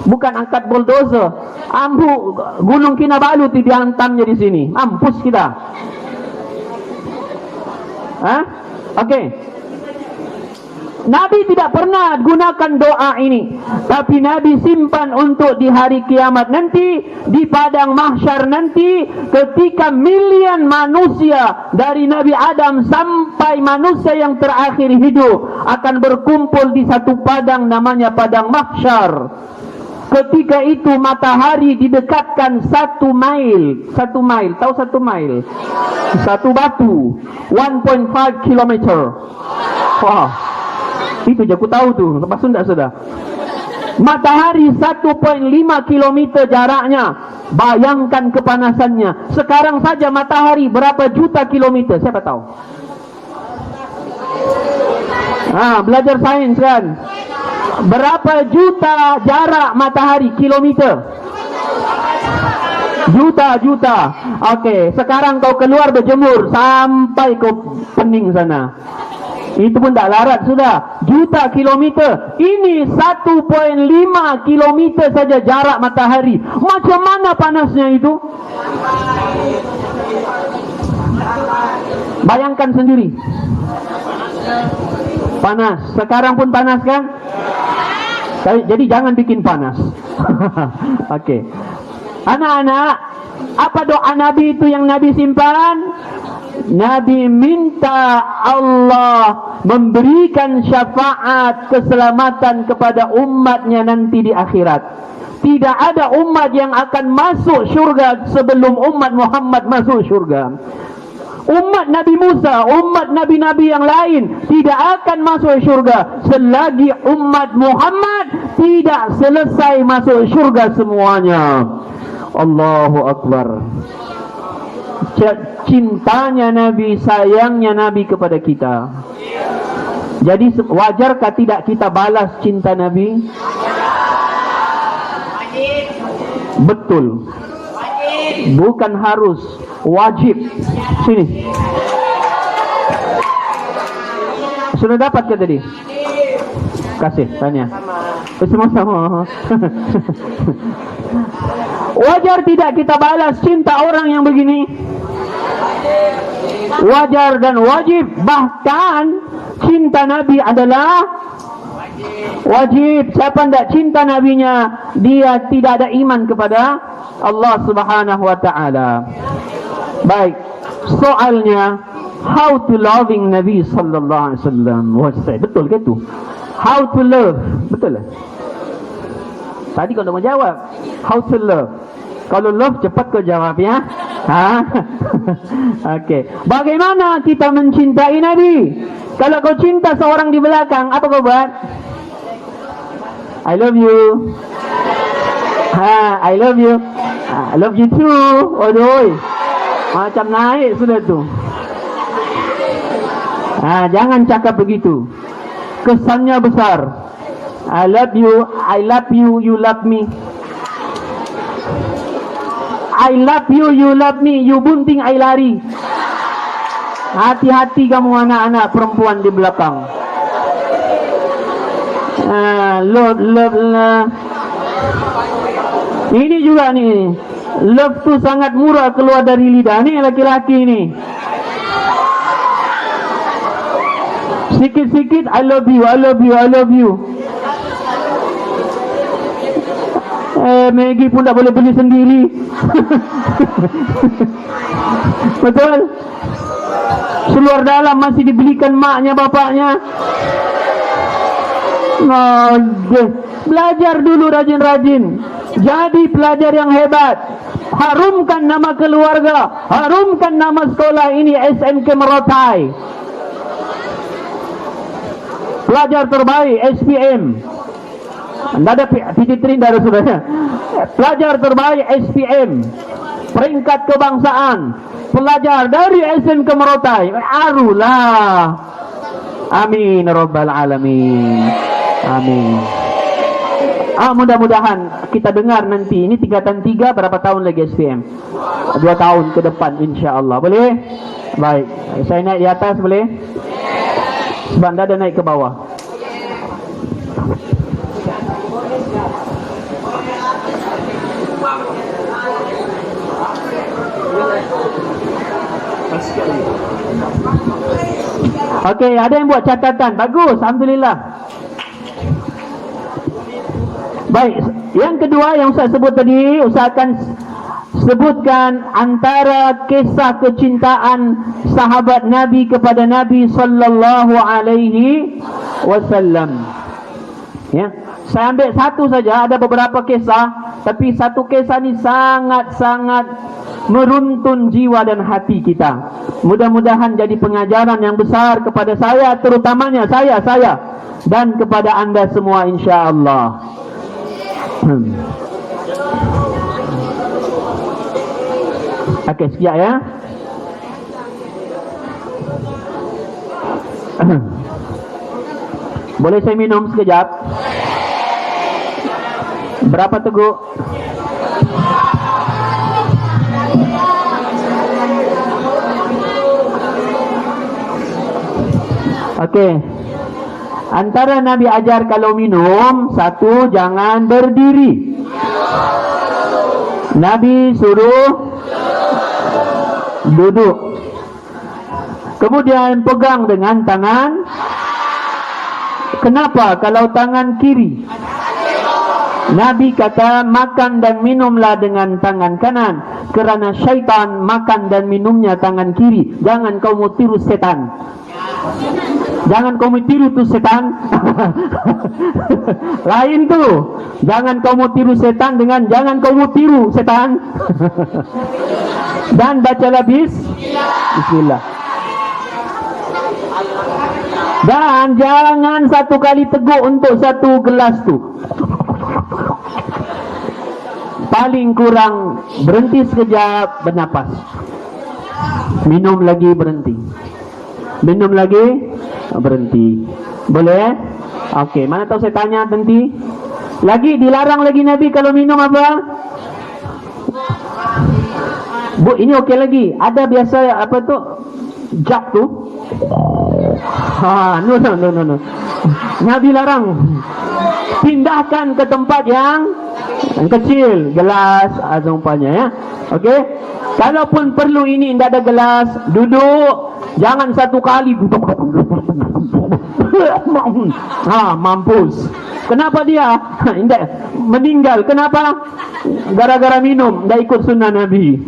bukan angkat bulldozer, ambu gunung Kinabalu dihantamnya di sini, mampus kita. Okey. Nabi tidak pernah gunakan doa ini, tapi Nabi simpan untuk di hari kiamat nanti, di padang mahsyar nanti, ketika milian manusia dari Nabi Adam sampai manusia yang terakhir hidup akan berkumpul di satu padang namanya padang mahsyar. Ketika itu matahari didekatkan 1 mil. 1 mil, tahu 1 mil? Satu batu, 1.5 kilometer. Wah, itu je aku tahu tu, lepas Sunda sudah. Matahari 1.5 kilometer jaraknya. Bayangkan kepanasannya. Sekarang saja matahari berapa juta kilometer? Siapa tahu? Belajar sains kan? Berapa juta jarak matahari kilometer? Juta. Okey, sekarang kau keluar berjemur sampai kau pening sana. Itu pun tak larat sudah. Juta kilometer. Ini 1.5 kilometer saja jarak matahari. Macam mana panasnya itu? Bayangkan sendiri. Panas. Sekarang pun panas kan? Jadi jangan bikin panas. Okey. Anak-anak, apa doa Nabi itu yang Nabi simpan? Nabi minta Allah memberikan syafaat keselamatan kepada umatnya nanti di akhirat. Tidak ada umat yang akan masuk syurga sebelum umat Muhammad masuk syurga. Umat Nabi Musa, umat Nabi-Nabi yang lain tidak akan masuk syurga selagi umat Muhammad tidak selesai masuk syurga semuanya. Allahu Akbar. Cintanya Nabi, sayangnya Nabi kepada kita. Jadi wajarkah tidak kita balas cinta Nabi? Betul. Bukan harus, wajib. Sini. Sudah dapat ke tadi? Kasih, tanya. Sama-sama. Wajar tidak kita balas cinta orang yang begini? Wajar dan wajib. Bahkan cinta Nabi adalah wajib. Siapa tidak cinta Nabinya, dia tidak ada iman kepada Allah Subhanahu wa ta'ala. Baik, soalnya how to loving Nabi sallallahu alaihi wasallam. Betul ke itu? How to love. Betul lah. Tadi kau tak mau jawab. How to love. Kalau love cepat kau jawab ya. Okey. Bagaimana kita mencintai Nabi? Kalau kau cinta seorang di belakang, apa kau buat? I love you. I love you. I love you too. Aduh. Macam naik sudah tu. Jangan cakap begitu. Kesannya besar. I love you, you love me. I love you, you love me. You bunting, I lari. Hati-hati kamu anak-anak perempuan di belakang. Love. Ini juga nih. Love tu sangat murah keluar dari lidah. Ni laki-laki ni. Sikit-sikit I love you, I love you, I love you. Maggie pun tak boleh beli sendiri. Betul? Seluar dalam masih dibelikan maknya, bapaknya. Belajar dulu rajin-rajin. Jadi pelajar yang hebat. Harumkan nama keluarga, harumkan nama sekolah ini, SMK Merotai. Pelajar terbaik SPM. Anda ada PT3 dari saudara. Pelajar terbaik SPM. Peringkat kebangsaan. Pelajar dari SMK Merotai. Arulah. Amin Rabbal Alamin. Amin. Mudah-mudahan kita dengar nanti. Ini tingkatan 3, berapa tahun lagi SPM? 2 tahun ke depan insya-Allah. Boleh? Baik. Saya naik di atas boleh? Sebab anda ada naik ke bawah. Okey, ada yang buat catatan. Bagus, alhamdulillah. Baik, yang kedua yang Ustaz sebut tadi, Ustaz akan sebutkan antara kisah kecintaan sahabat Nabi kepada Nabi sallallahu alaihi wasallam. Ya, saya ambil satu saja, ada beberapa kisah, tapi satu kisah ni sangat-sangat meruntun jiwa dan hati kita. Mudah-mudahan jadi pengajaran yang besar kepada saya, terutamanya saya dan kepada anda semua insya-Allah. Okey, sekejap ya. Boleh saya minum sekejap? Berapa teguk? Okey. Antara Nabi ajar kalau minum, satu, jangan berdiri. Nabi suruh duduk. Kemudian pegang dengan tangan. Kenapa kalau tangan kiri? Nabi kata makan dan minumlah dengan tangan kanan, kerana syaitan makan dan minumnya tangan kiri. Jangan kau mau tiru setan. Jangan kau mau tiru tu setan. Lain tu. Jangan kau mau tiru setan dengan jangan kau mau tiru setan. Dan bacalah bismillah. Dan jangan satu kali teguk untuk satu gelas tu. Paling kurang berhenti sekejap, bernapas. Minum lagi, berhenti. Minum lagi, berhenti. Boleh? Okey, mana tahu saya tanya nanti. Lagi dilarang lagi Nabi kalau minum apa? Bu, ini okey lagi. Ada biasa apa tu? Jak tu. No. Nabi larang. Pindahkan ke tempat yang kecil, gelas umpamanya ya. Okey. Kalaupun perlu ini tidak ada gelas, duduk, jangan satu kali. Mampus. Kenapa dia meninggal? Kenapa? Gara-gara minum, tidak ikut sunnah Nabi.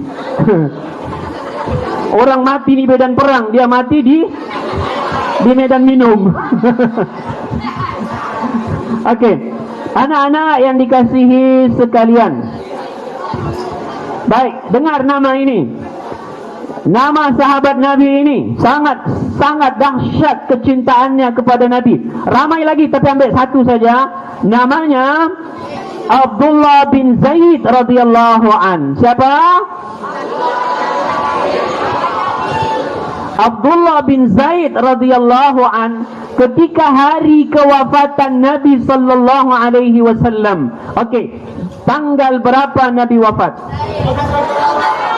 Orang mati di medan perang, dia mati di medan minum. Okey. Anak-anak yang dikasihi sekalian. Baik, dengar nama ini. Nama sahabat Nabi ini sangat dahsyat kecintaannya kepada Nabi. Ramai lagi tapi ambil satu saja. Namanya Abdullah bin Zaid radhiyallahu an. Siapa? Abdullah bin Zaid radhiyallahu an, ketika hari kewafatan Nabi sallallahu alaihi wasallam. Okey, tanggal berapa Nabi wafat?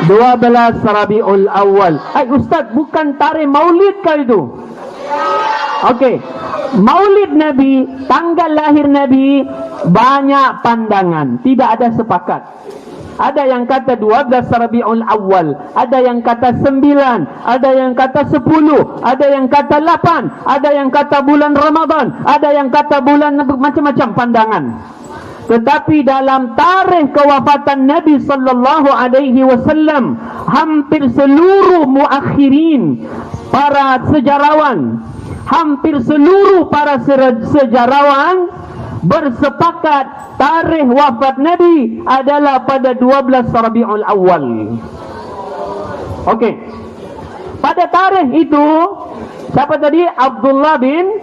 12 Rabiul Awal. Ustaz, bukan tarikh Maulid kah itu? Okey, Maulid Nabi, tanggal lahir Nabi, banyak pandangan, tidak ada sepakat. Ada yang kata 12 Rabiul Awal, ada yang kata 9, ada yang kata 10, ada yang kata 8, ada yang kata bulan Ramadan, ada yang kata bulan, macam-macam pandangan. Tetapi dalam tarikh kewafatan Nabi sallallahu alaihi wasallam, hampir seluruh muakhirin, para sejarawan, hampir seluruh para sejarawan bersepakat tarikh wafat Nabi adalah pada 12 Rabiul Awal. Okey. Pada tarikh itu, siapa tadi? Abdullah bin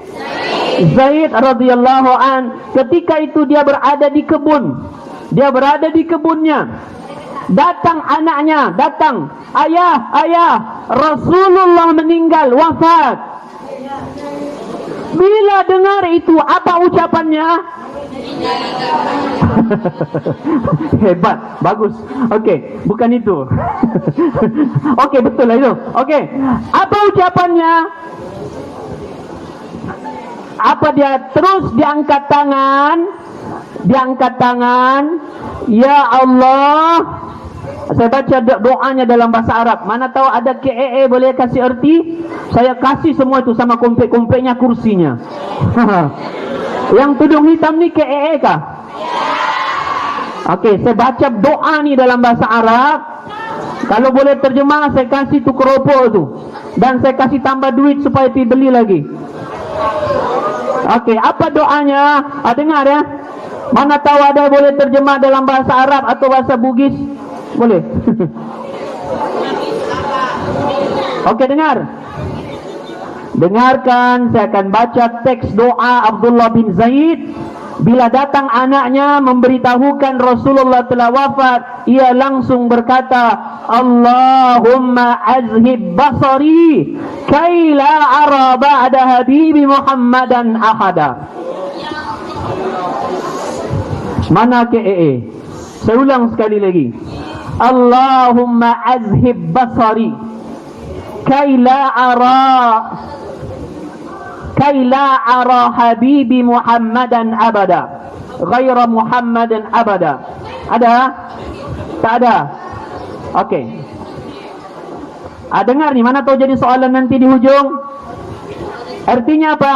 Zaid radhiyallahu an. Ketika itu dia berada di kebun. Dia berada di kebunnya. Datang anaknya, ayah, Rasulullah meninggal, wafat. Bila dengar itu, apa ucapannya? Hebat, bagus. Okey, bukan itu. Okey, betul lah itu. Okey, apa ucapannya? Apa dia? Terus diangkat tangan. Ya Allah, Saya baca doanya dalam bahasa Arab. Mana tahu ada KAA boleh kasih erti? Saya kasih semua itu sama kompek-kompeknya, kursinya. Yang tudung hitam ni KAA kah? Okey, saya baca doa ni dalam bahasa Arab. Kalau boleh terjemah, saya kasih tu keropok tu. Dan saya kasih tambah duit supaya pergi beli lagi. Okey, apa doanya? Dengar ya. Mana tahu ada boleh terjemah dalam bahasa Arab atau bahasa Bugis? Boleh. Okey, dengar. Dengarkan, saya akan baca teks doa Abdullah bin Zaid. Bila datang anaknya memberitahukan Rasulullah telah wafat, ia langsung berkata, Allahumma azhib basari kai la ara ba'da habibi Muhammadan ahada. Mana KAA? Saya ulang sekali lagi. Allahumma azhib basari kai la ara habibi Muhammadan abada ghaira Muhammadan abada. Ada? Tak ada? Okey. Dengar ni, mana tahu jadi soalan nanti di hujung. Artinya apa?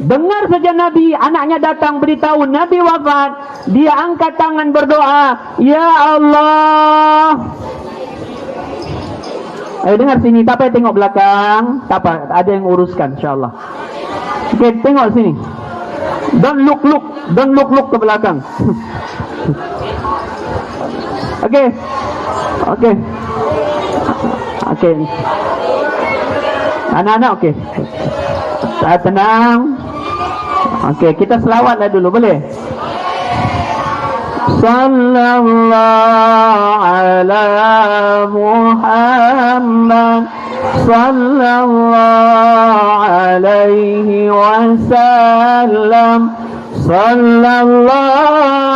Dengar saja Nabi, anaknya datang beritahu Nabi wafat, dia angkat tangan berdoa, Ya Allah. Ayo dengar sini, tak payah tengok belakang, tak apa, ada yang uruskan insyaAllah. Okey, tengok sini. Don't look ke belakang. Okey. Anak-anak okey. Tenang. Okey, kita selawatlah dulu, boleh? Sallallahu ala Muhammad sallallahu alaihi wasallam. Sallallahu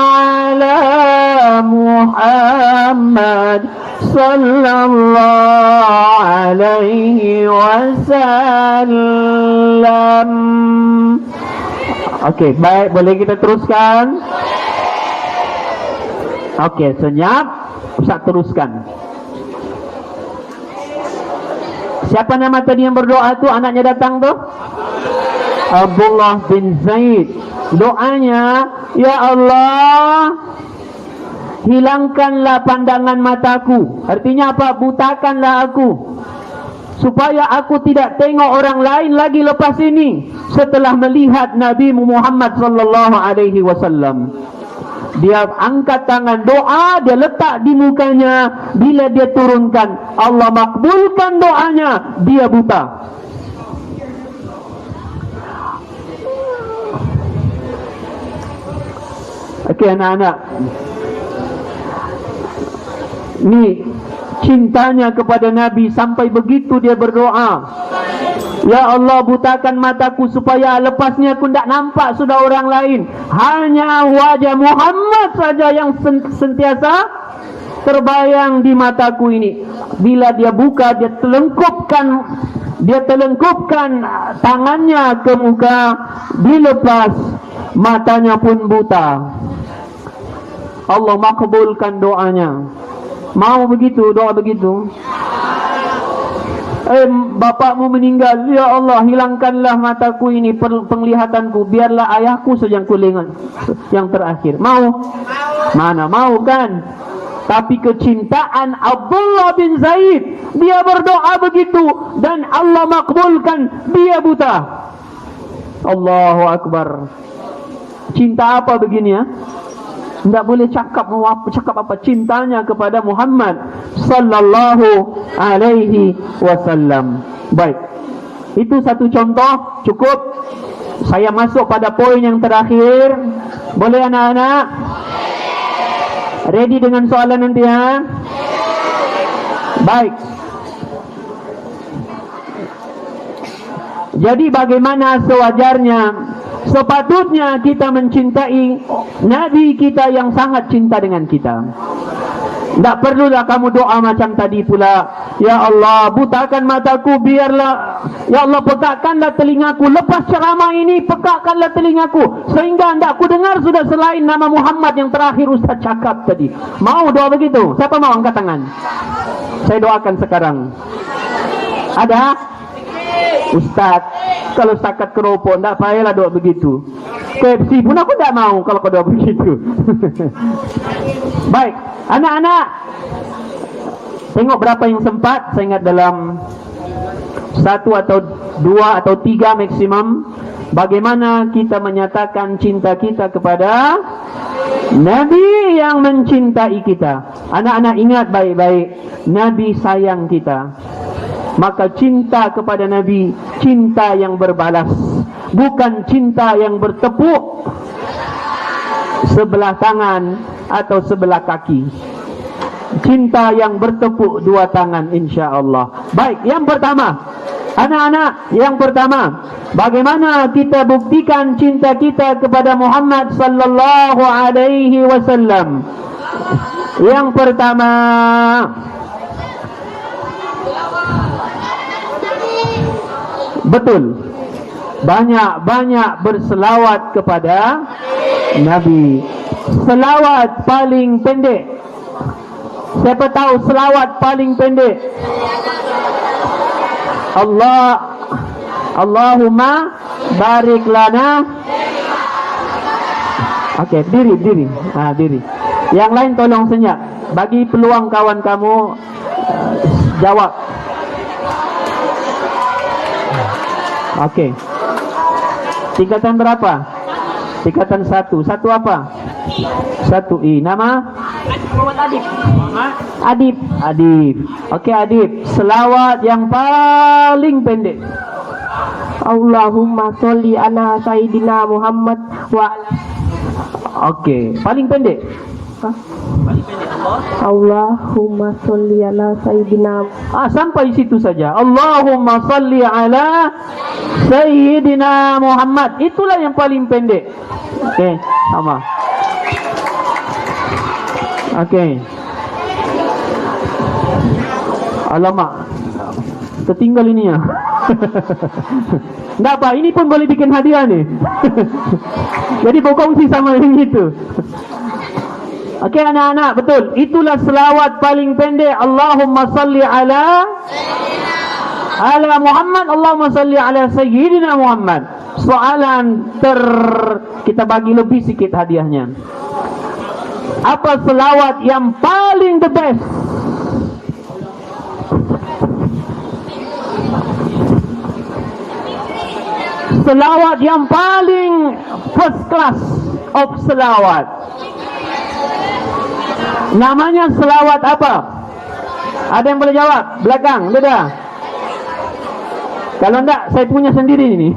ala Muhammad sallallahu alaihi wasallam. Okey, baik, boleh kita teruskan? Okey, senyap. Ustaz teruskan. Siapa nama tadi yang berdoa tu? Anaknya datang tu? Abdullah bin Zaid. Doanya, Ya Allah, hilangkanlah pandangan mataku. Artinya apa? Butakanlah aku, supaya aku tidak tengok orang lain lagi lepas ini setelah melihat Nabi Muhammad sallallahu alaihi wasallam. Dia angkat tangan doa, dia letak di mukanya. Bila dia turunkan, Allah makbulkan doanya, dia buta. Okey anak-anak, ni cintanya kepada Nabi sampai begitu dia berdoa, Ya Allah, butakan mataku supaya lepasnya aku tidak nampak sudah orang lain. Hanya wajah Muhammad saja yang sentiasa terbayang di mataku ini. Bila dia buka, dia telengkupkan tangannya ke muka, dilepas, matanya pun buta. Allah makbulkan doanya. Mau begitu, doa begitu? Bapakmu meninggal, Ya Allah, hilangkanlah mataku ini, penglihatanku, biarlah ayahku saja yang kulihat yang terakhir. Mau? Mana mau kan? Tapi kecintaan Abdullah bin Zaid, dia berdoa begitu dan Allah makbulkan, dia buta. Allahu Akbar. Cinta apa begini ya? Tidak boleh cakap apa cintanya kepada Muhammad sallallahu alaihi wasallam. Baik. Itu satu contoh, cukup. Saya masuk pada poin yang terakhir. Boleh anak-anak? Ready dengan soalan nanti ya? Baik. Jadi bagaimana sewajarnya, sepatutnya kita mencintai Nabi kita yang sangat cinta dengan kita. Tak perlulah kamu doa macam tadi pula. Ya Allah, butakan mataku biarlah. Ya Allah, pekakkanlah telingaku. Lepas ceramah ini, pekakkanlah telingaku. Sehingga hendak aku dengar sudah selain nama Muhammad yang terakhir Ustaz cakap tadi. Mau doa begitu? Siapa mau angkat tangan? Saya doakan sekarang. Ada? Ustaz, kalau setakat keropok, tak payahlah doa begitu. KFC pun aku tak mau kalau kau doa begitu. Baik, anak-anak, tengok berapa yang sempat. Saya ingat dalam 1 atau 2 atau 3 maksimum. Bagaimana kita menyatakan cinta kita kepada Nabi yang mencintai kita. Anak-anak ingat baik-baik, Nabi sayang kita. Maka cinta kepada Nabi, cinta yang berbalas, bukan cinta yang bertepuk sebelah tangan atau sebelah kaki. Cinta yang bertepuk 2 tangan, insya-Allah. Baik, yang pertama, anak-anak, yang pertama, bagaimana kita buktikan cinta kita kepada Muhammad sallallahu alaihi wasallam? Yang pertama, betul, banyak-banyak berselawat kepada Nabi. Selawat paling pendek, siapa tahu selawat paling pendek? Allahumma barik lana. Okey, diri. Diri. Yang lain tolong senyap. Bagi peluang kawan kamu jawab. Okey. Tingkatan berapa? Tingkatan 1. 1 apa? 1I. Nama? Adib. Okey, Adib. Selawat yang paling pendek. Allahumma sholli ala Sayyidina Muhammad wa ala. Okey, paling pendek. Allahumma sholli ala Sayyidina. Sampai situ saja. Allahumma sholli ala Sayyidina Muhammad. Itulah yang paling pendek. Okey, sama. Okey. Alamak, tertinggal ini ya. Tak apa, ini pun boleh bikin hadiah ni. Jadi berkongsi sama yang itu. Okey anak-anak, betul. Itulah selawat paling pendek. Allahumma salli ala Muhammad. Allahumma salli ala Sayyidina Muhammad. Soalan kita bagi lebih sikit hadiahnya. Apa selawat yang paling the best? Selawat yang paling first class of selawat. Namanya selawat apa? Ada yang boleh jawab? Belakang, dada. Kalau enggak, saya punya sendiri ini.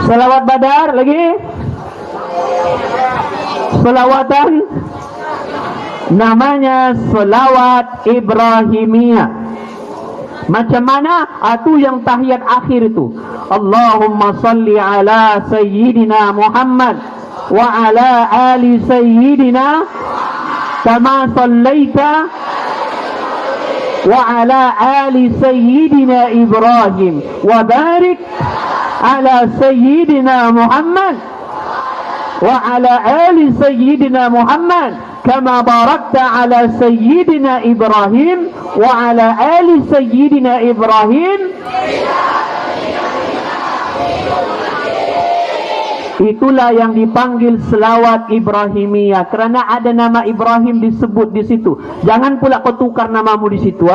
Selawat Badar, lagi? Selawatan? Namanya selawat Ibrahimiyah. Macam mana? Itu yang tahiyat akhir itu. Allahumma salli ala Sayyidina Muhammad wa ala ali Sayyidina kama sallaita wa ala ali Sayyidina Ibrahim wa barik ala Sayyidina Muhammad wa ala ali Sayyidina Muhammad kama barakta ala Sayyidina Ibrahim wa ala ali Sayyidina Ibrahim. Itulah yang dipanggil selawat Ibrahimiyah, kerana ada nama Ibrahim disebut di situ. Jangan pula kau tukar namamu di situ,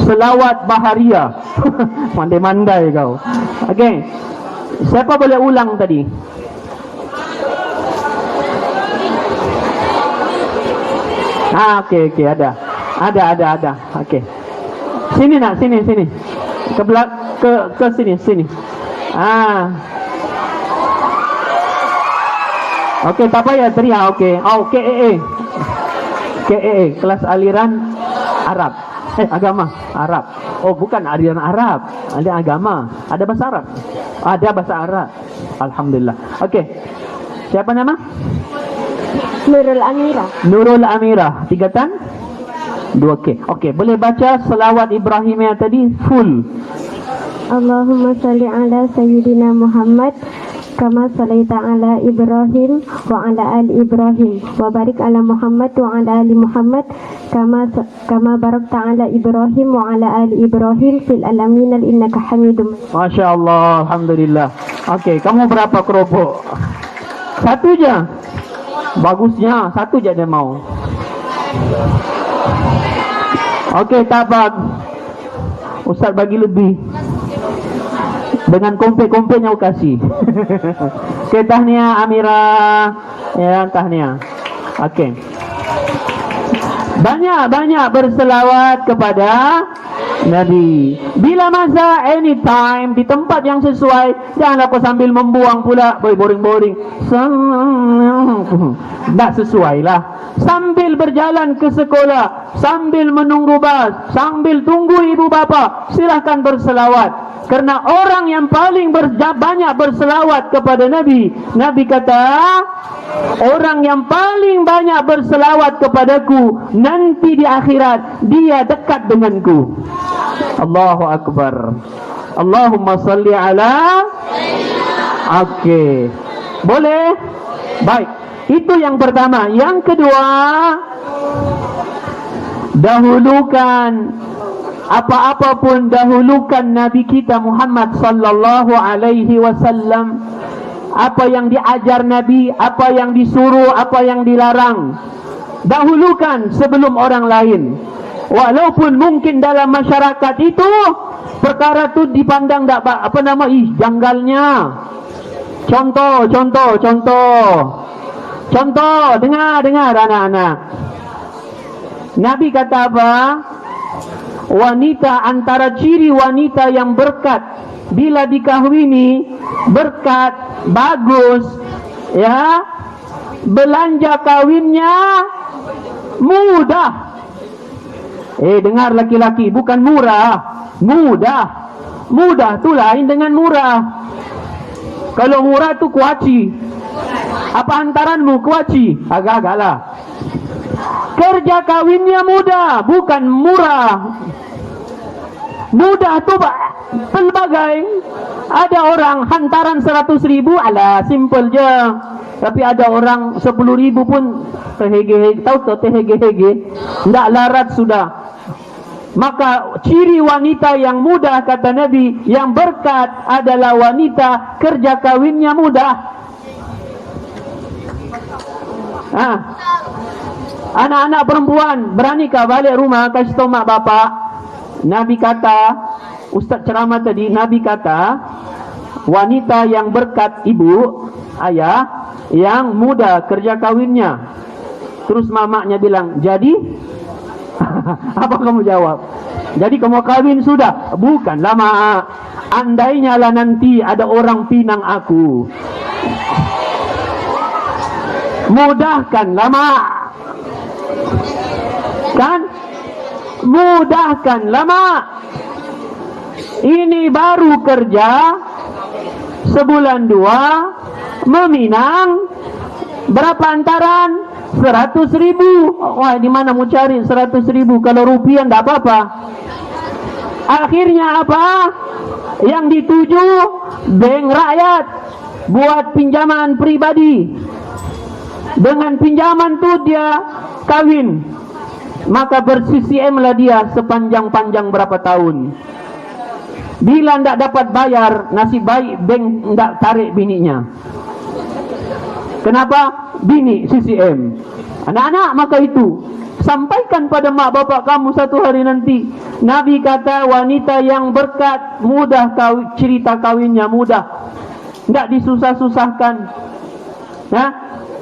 Selawat Baharia. Mandai-mandai kau. Okey. Siapa boleh ulang tadi? Okey, ada. Okey. Sini nak, sini. Ke sini. Okey, tak payah teriak. Okey. KAA, kelas aliran Arab. Agama Arab. Oh, bukan aliran Arab, aliran agama. Ada bahasa Arab? Ada bahasa Arab. Alhamdulillah. Okey. Siapa nama? Nurul Amira. Nurul Amirah. 3 tan? 2 K. Okey, boleh baca selawat Ibrahimiyah tadi full. Allahumma salli ala Sayyidina Muhammad kama sallaita ala Ibrahim wa ala ali Ibrahim wa barik ala Muhammad wa ala ali Muhammad kama barakta ala Ibrahim wa ala ali Ibrahim fil alamin innaka Hamidum. Masya Allah, Alhamdulillah. Okey, kamu berapa keropok? 1 je. Bagusnya 1 je dia mau. Okey, tak apa. Ustaz bagi lebih. Dengan kompe-kompenya kasih. Okey, tahniah Amira. Ya, tahniah. Okey. Banyak-banyak berselawat kepada Nabi. Bila masa, anytime, di tempat yang sesuai. Janganlah kau sambil membuang pula, boring-boring. Tak sesuai lah. Sambil berjalan ke sekolah, sambil menunggu bas, sambil tunggu ibu bapa, silahkan berselawat. Karena orang yang paling banyak berselawat kepada Nabi, Nabi kata, orang yang paling banyak berselawat kepadaku nanti di akhirat, dia dekat denganku. Allahu Akbar. Allahumma salli ala. Okey, boleh? Baik, itu yang pertama. Yang kedua, dahulukan apa-apa pun, dahulukan Nabi kita Muhammad sallallahu alaihi wasallam. Apa yang diajar Nabi, apa yang disuruh, apa yang dilarang, dahulukan sebelum orang lain. Walaupun mungkin dalam masyarakat itu perkara tu dipandang tak janggalnya. Contoh, dengar anak-anak. Nabi kata apa? Wanita, antara ciri wanita yang berkat bila dikahwini, berkat, bagus, ya, belanja kawinnya mudah. Dengar laki-laki, bukan murah, mudah. Mudah tu lain dengan murah. Kalau murah tu kuaci. Apa hantaranmu kuaci? Agak-agak lah. Kerja kawinnya mudah, bukan murah. Mudah tu pelbagai. Ada orang hantaran 100,000, alah simple je. Tapi ada orang 10,000 pun terhege-hege. Tahu tak terhege-hege? Tak larat sudah. Maka ciri wanita yang mudah, kata Nabi, yang berkat adalah wanita kerja kawinnya mudah. Anak-anak perempuan, beranikah balik rumah kasih tahu mak bapak? Nabi kata, Ustaz ceramah tadi, Nabi kata, wanita yang berkat ibu, ayah, yang muda kerja kawinnya. Terus mamaknya bilang, jadi? Apa kamu jawab? Jadi kamu kawin sudah? Bukanlah mak. Andainya lah nanti ada orang pinang aku. Mudahkanlah mak. Kan? Mudahkanlah mak. Ini baru kerja sebulan 2 meminang. Berapa antaran? 100,000. Wah, di mana mau cari 100,000? Kalau rupiah tak apa-apa. Akhirnya apa? Yang dituju bank rakyat buat pinjaman pribadi. Dengan pinjaman tu dia kawin. Maka ber-CCM lah dia sepanjang-panjang berapa tahun. Bila tak dapat bayar, nasib baik bank tak tarik bininya. Kenapa? Bini CCM. Anak-anak, maka itu sampaikan pada mak bapak kamu satu hari nanti. Nabi kata wanita yang berkat, mudah cerita kawinnya mudah. Tak disusah-susahkan. Ya?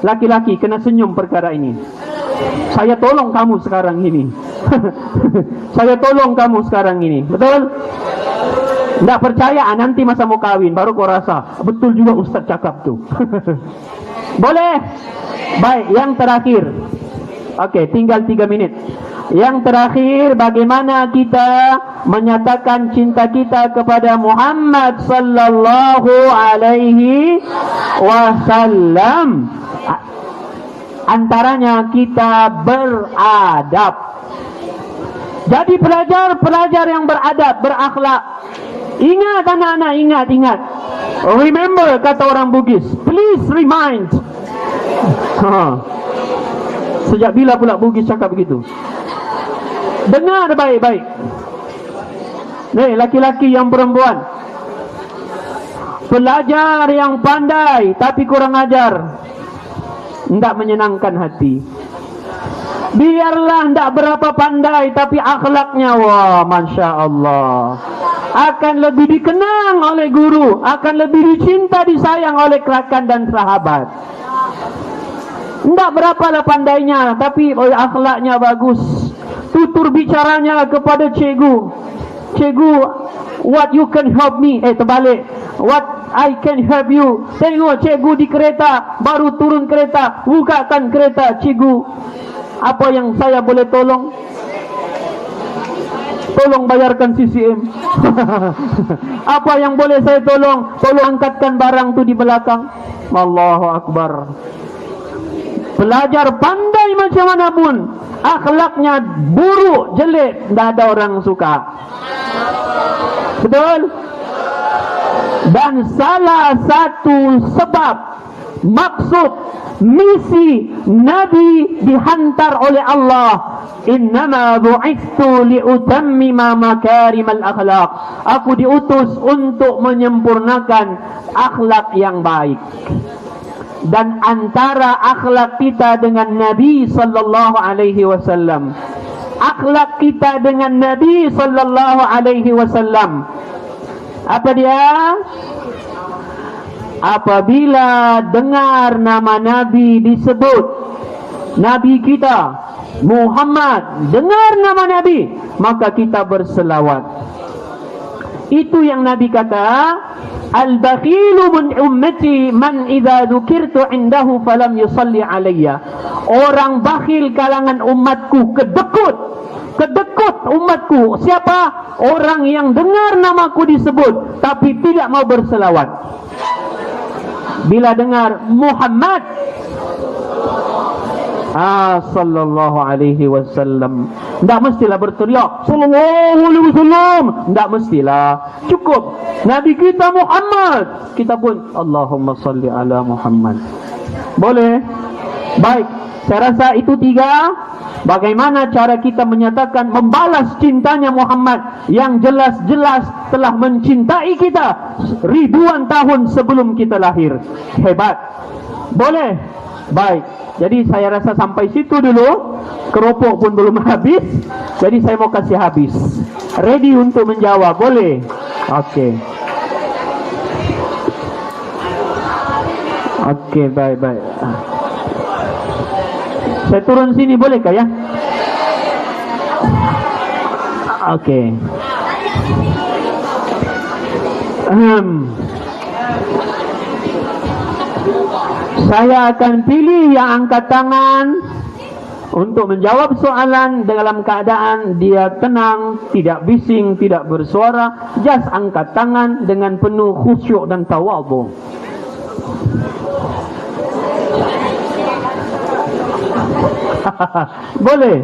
Laki-laki kena senyum perkara ini. Saya tolong kamu sekarang ini. Saya tolong kamu sekarang ini. Betul? Tak percaya, nanti masa mau kawin baru kau rasa betul juga Ustaz cakap tu. Boleh? Baik, yang terakhir. Okey, tinggal 3 minit. Yang terakhir, bagaimana kita menyatakan cinta kita kepada Muhammad sallallahu alaihi wasallam. antaranya kita beradab. Jadi pelajar yang beradab, berakhlak. Ingat anak-anak, ingat. Remember, kata orang Bugis. Please remind. Sejak bila pula Bugis cakap begitu? Dengar baik-baik. Nih, laki-laki yang perempuan. Pelajar yang pandai tapi kurang ajar, tidak menyenangkan hati. Biarlah tidak berapa pandai tapi akhlaknya, wah, Masya Allah, akan lebih dikenang oleh guru, akan lebih dicinta, disayang oleh rakan dan sahabat. Tidak berapalah pandainya, tapi akhlaknya bagus. Tutur bicaranya kepada cikgu, cikgu, what you can help me? Terbalik, what I can help you? Tengok cikgu di kereta, baru turun kereta, bukakan kereta, cikgu, apa yang saya boleh tolong? Tolong bayarkan CCM. Apa yang boleh saya tolong? Tolong angkatkan barang tu di belakang. Allahu Akbar. Pelajar pandai macam mana pun, akhlaknya buruk, jelek, tidak ada orang suka. Betul? Dan salah satu sebab, maksud, misi Nabi dihantar oleh Allah, innama bu'ithu liutammima makarimal akhlaq, aku diutus untuk menyempurnakan akhlak yang baik. Dan antara akhlak kita dengan Nabi sallallahu alaihi wasallam, akhlak kita dengan Nabi sallallahu alaihi wasallam, apa dia? Apabila dengar nama Nabi disebut, Nabi kita Muhammad, dengar nama Nabi, maka kita berselawat. Itu yang Nabi kata, al-bakhilu min ummati man idza dzukirtu indahu falam yusalli alayya. Orang bakhil kalangan umatku, kedekut umatku. Siapa? Orang yang dengar namaku disebut tapi tidak mau berselawat. Bila dengar Muhammad sallallahu alaihi wasallam, tidak mestilah berteriak sallallahu alaihi wasallam, tidak mestilah. Cukup Nabi kita Muhammad, kita pun Allahumma salli ala Muhammad. Boleh? Baik, saya rasa itu 3. Bagaimana cara kita menyatakan membalas cintanya Muhammad yang jelas-jelas telah mencintai kita ribuan tahun sebelum kita lahir. Hebat. Boleh? Baik. Jadi saya rasa sampai situ dulu. Keropok pun belum habis. Jadi saya mau kasih habis. Ready untuk menjawab? Boleh? Okey. Okey, baik-baik. Saya turun sini bolehkah ya? Okey. Saya akan pilih yang angkat tangan untuk menjawab soalan dalam keadaan dia tenang, tidak bising, tidak bersuara. Just angkat tangan dengan penuh khusyuk dan tawadhu. Boleh?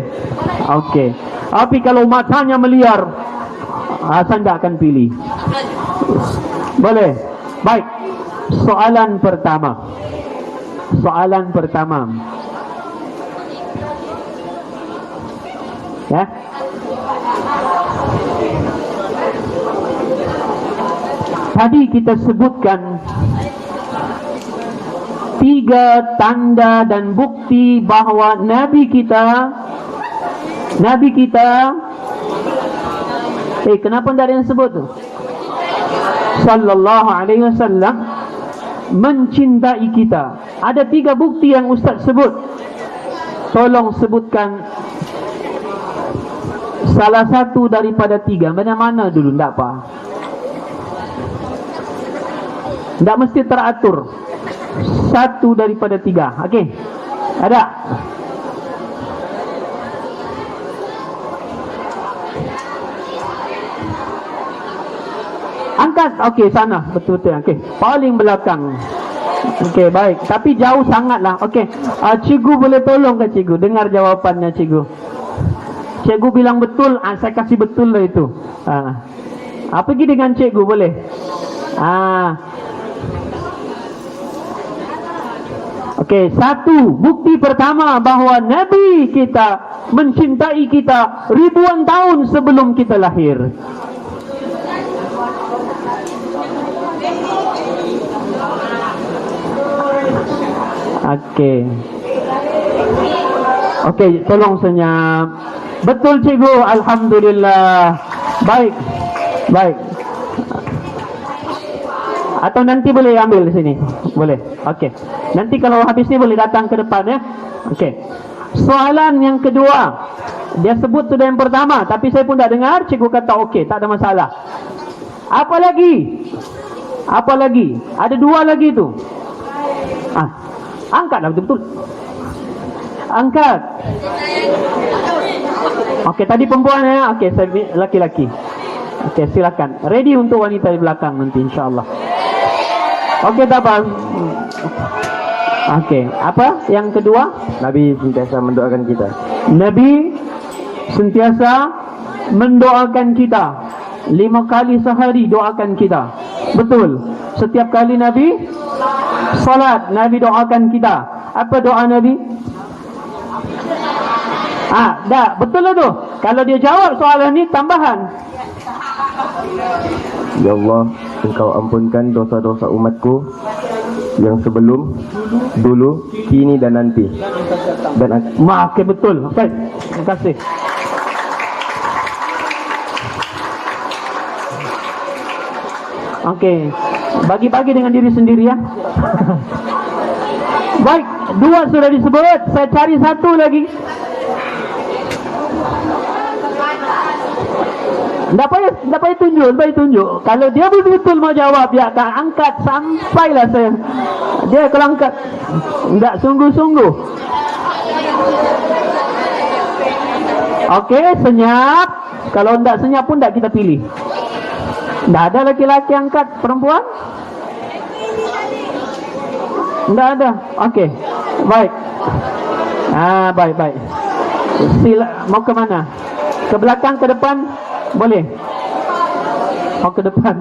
Okey. Tapi kalau matanya meliar, saya tidak akan pilih. Boleh? Baik. Soalan pertama. Ya. Tadi kita sebutkan 3 tanda dan bukti bahawa Nabi kita kenapa tidak ada yang sebut tu? Sallallahu alaihi wasallam mencintai kita. Ada 3 bukti yang Ustaz sebut. Tolong sebutkan salah satu daripada 3. Mana-mana dulu, tidak apa. Tidak mesti teratur. 1 daripada 3. Okey. Ada? Angkat. Okey, sana. Betul-betul. Okey. Paling belakang. Okey, baik. Tapi jauh sangatlah. Okey. Cikgu boleh tolong ke cikgu? Dengar jawapannya cikgu. Cikgu bilang betul, saya kasih betul lah itu. Pergi dengan cikgu boleh? Okey, satu. Bukti pertama bahawa Nabi kita mencintai kita ribuan tahun sebelum kita lahir. Okey. Okey, tolong senyap. Betul cikgu, alhamdulillah. Baik. Baik. Atau nanti boleh ambil di sini. Boleh. Okey. Nanti kalau habis ni boleh datang ke depan ya. Okey. Soalan yang kedua. Dia sebut sudah yang pertama, tapi saya pun tak dengar. Cikgu kata okey, tak ada masalah. Apa lagi? Apa lagi? Ada dua lagi tu. Angkatlah betul-betul. Angkat. Okey, tadi perempuan ya. Okey, saya laki-laki. Okey, silakan. Ready untuk wanita di belakang nanti insya-Allah. Okey, tak apa. Okey, apa yang kedua? Nabi sentiasa mendoakan kita. Nabi sentiasa mendoakan kita. 5 kali sehari doakan kita. Betul. Setiap kali Nabi salat, Nabi doakan kita. Apa doa Nabi? Dah, betul lah tu. Kalau dia jawab soalan ni tambahan. Ya Allah, Engkau ampunkan dosa-dosa umatku yang sebelum, dulu, kini dan nanti. Dan Okey, betul. Baik. Terima kasih. Okey. Bagi-bagi dengan diri sendiri ya. Baik, 2 sudah disebut. Saya cari 1 lagi. Tak payah tunjuk. Kalau dia betul-betul mau jawab, dia akan angkat sampailah saya. Dia kalau angkat tidak sungguh-sungguh. Okey, senyap. Kalau tidak senyap pun tak kita pilih. Tak ada laki-laki angkat perempuan? Tak ada. Okey. Baik. Baik. Mau ke mana? Ke belakang, ke depan? Boleh. Ke depan.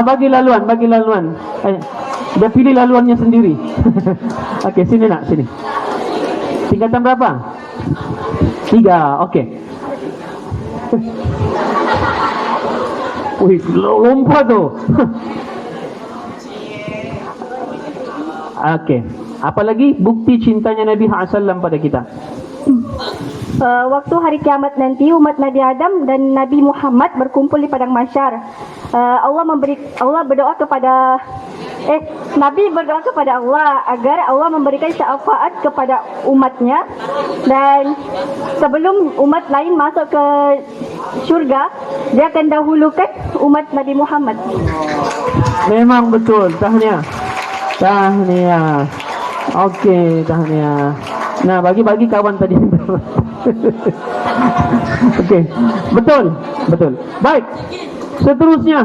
Bagi laluan. Dia pilih laluannya sendiri. Okey, sini nak, sini. Tingkatan berapa? 3. Okey. Wih, lompat tu. Okey. Apa lagi bukti cintanya Nabi SAW pada kita? Waktu hari kiamat nanti umat Nabi Adam dan Nabi Muhammad berkumpul di padang mahsyar. Nabi berdoa kepada Allah agar Allah memberikan syafaat kepada umatnya, dan sebelum umat lain masuk ke syurga, dia akan dahulukan umat Nabi Muhammad. Memang betul. Tahniah. Okey, tahniah. Nah, bagi kawan tadi. Okey, betul. Baik, seterusnya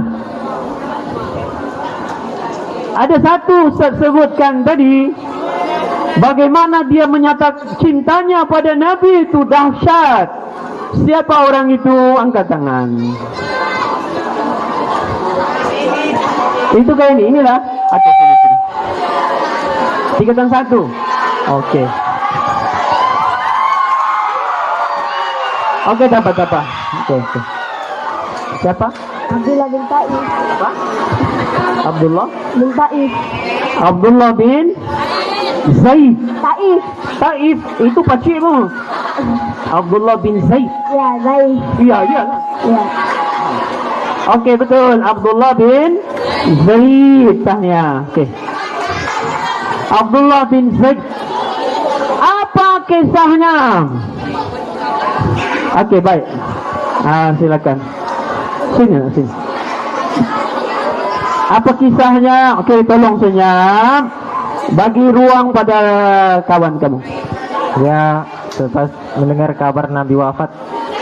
ada satu Ustaz sebutkan tadi, bagaimana dia menyatakan cintanya pada Nabi itu dahsyat. Siapa orang itu? Angkat tangan. Itu kayak ini, inilah. Sini. Tingkatan 1. Okey. Okey, dapat. Okey. Siapa? Abdullah bin Taif. Apa? Abdullah bin Zaid. Taif. Itu pakcikmu. Abdullah bin Zaid. Ya, Zaid. Ya. Ya. Okey, betul. Abdullah bin Zaid. Tahniah. Okey. Abdullah bin Zaid. Apa kisahnya? Okey, baik. Silakan. Sini. Apa kisahnya? Okey, tolong senyap. Bagi ruang pada kawan kamu. Ya, selepas mendengar kabar Nabi wafat,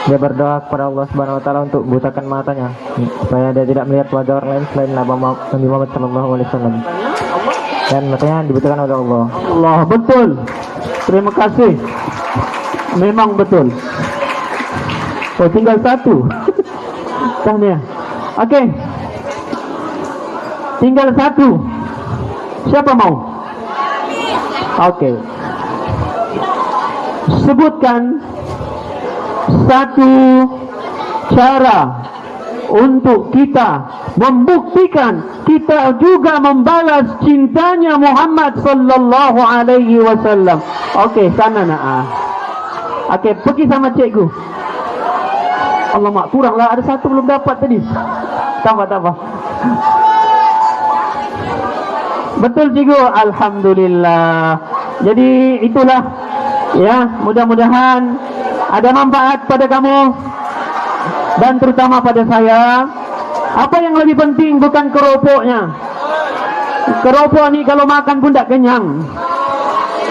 Dia berdoa kepada Allah Subhanahu wa taala untuk butakan matanya supaya dia tidak melihat wajah orang lain selain Nabi Muhammad sallallahu alaihi wasallam. Dan matanya dibutakan oleh Allah. Allah, betul. Terima kasih. Memang betul. Oh, tinggal satu. Tahniah. Okey. Tinggal satu. Siapa mau? Okey. Sebutkan satu cara untuk kita membuktikan kita juga membalas cintanya Muhammad sallallahu alaihi wasallam. Okey, sana nak. Okey, pergi sama cikgu. Allah mak, kuranglah, ada satu belum dapat tadi. Tak apa. Betul cikgu, alhamdulillah. Jadi itulah, ya, mudah-mudahan ada manfaat pada kamu dan terutama pada saya. Apa yang lebih penting bukan keropoknya. Keropok ni kalau makan pun tak kenyang.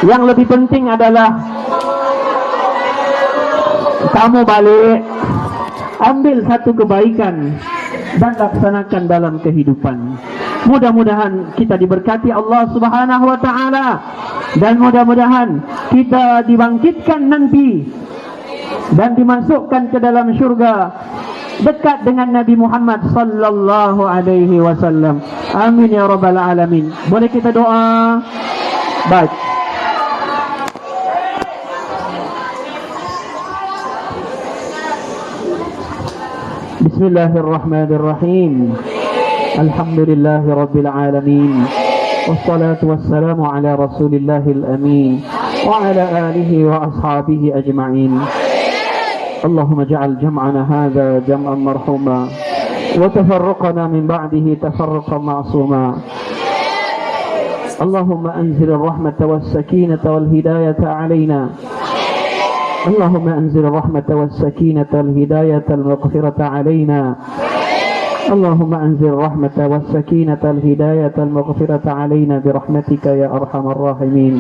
Yang lebih penting adalah kamu balik, ambil satu kebaikan dan laksanakan dalam kehidupan. Mudah-mudahan kita diberkati Allah Subhanahu wa taala dan mudah-mudahan kita dibangkitkan nanti dan dimasukkan ke dalam syurga dekat dengan Nabi Muhammad sallallahu alaihi wasallam. Amin ya rabbal alamin. Boleh kita doa? Baik. Bismillahirrahmanirrahim. Alhamdulillahi rabbil alamin. Wassalatu wassalamu ala rasulillahil amin wa ala alihi wa ashabihi ajma'in. اللهم اجعل جمعنا هذا جمعا مرحوما وتفرقنا من بعده تفرقا معصوما. اللهم أنزل الرحمة والسكينة والهداية علينا. اللهم أنزل الرحمة والسكينة والهداية المغفرة علينا. اللهم أنزل الرحمة والسكينة والهداية المغفرة علينا برحمتك يا أرحم الراحمين.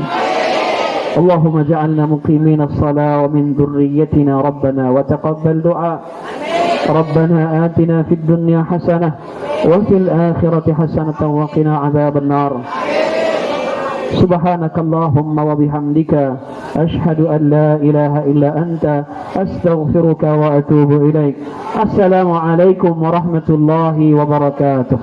اللهم اجعلنا مقيمين الصلاة ومن ذريتنا ربنا وتقبل دعاء. ربنا آتنا في الدنيا حسنة وفي الآخرة حسنة وقنا عذاب النار. سبحانك اللهم وبحمدك أشهد أن لا إله إلا أنت أستغفرك وأتوب إليك. السلام عليكم ورحمة الله وبركاته.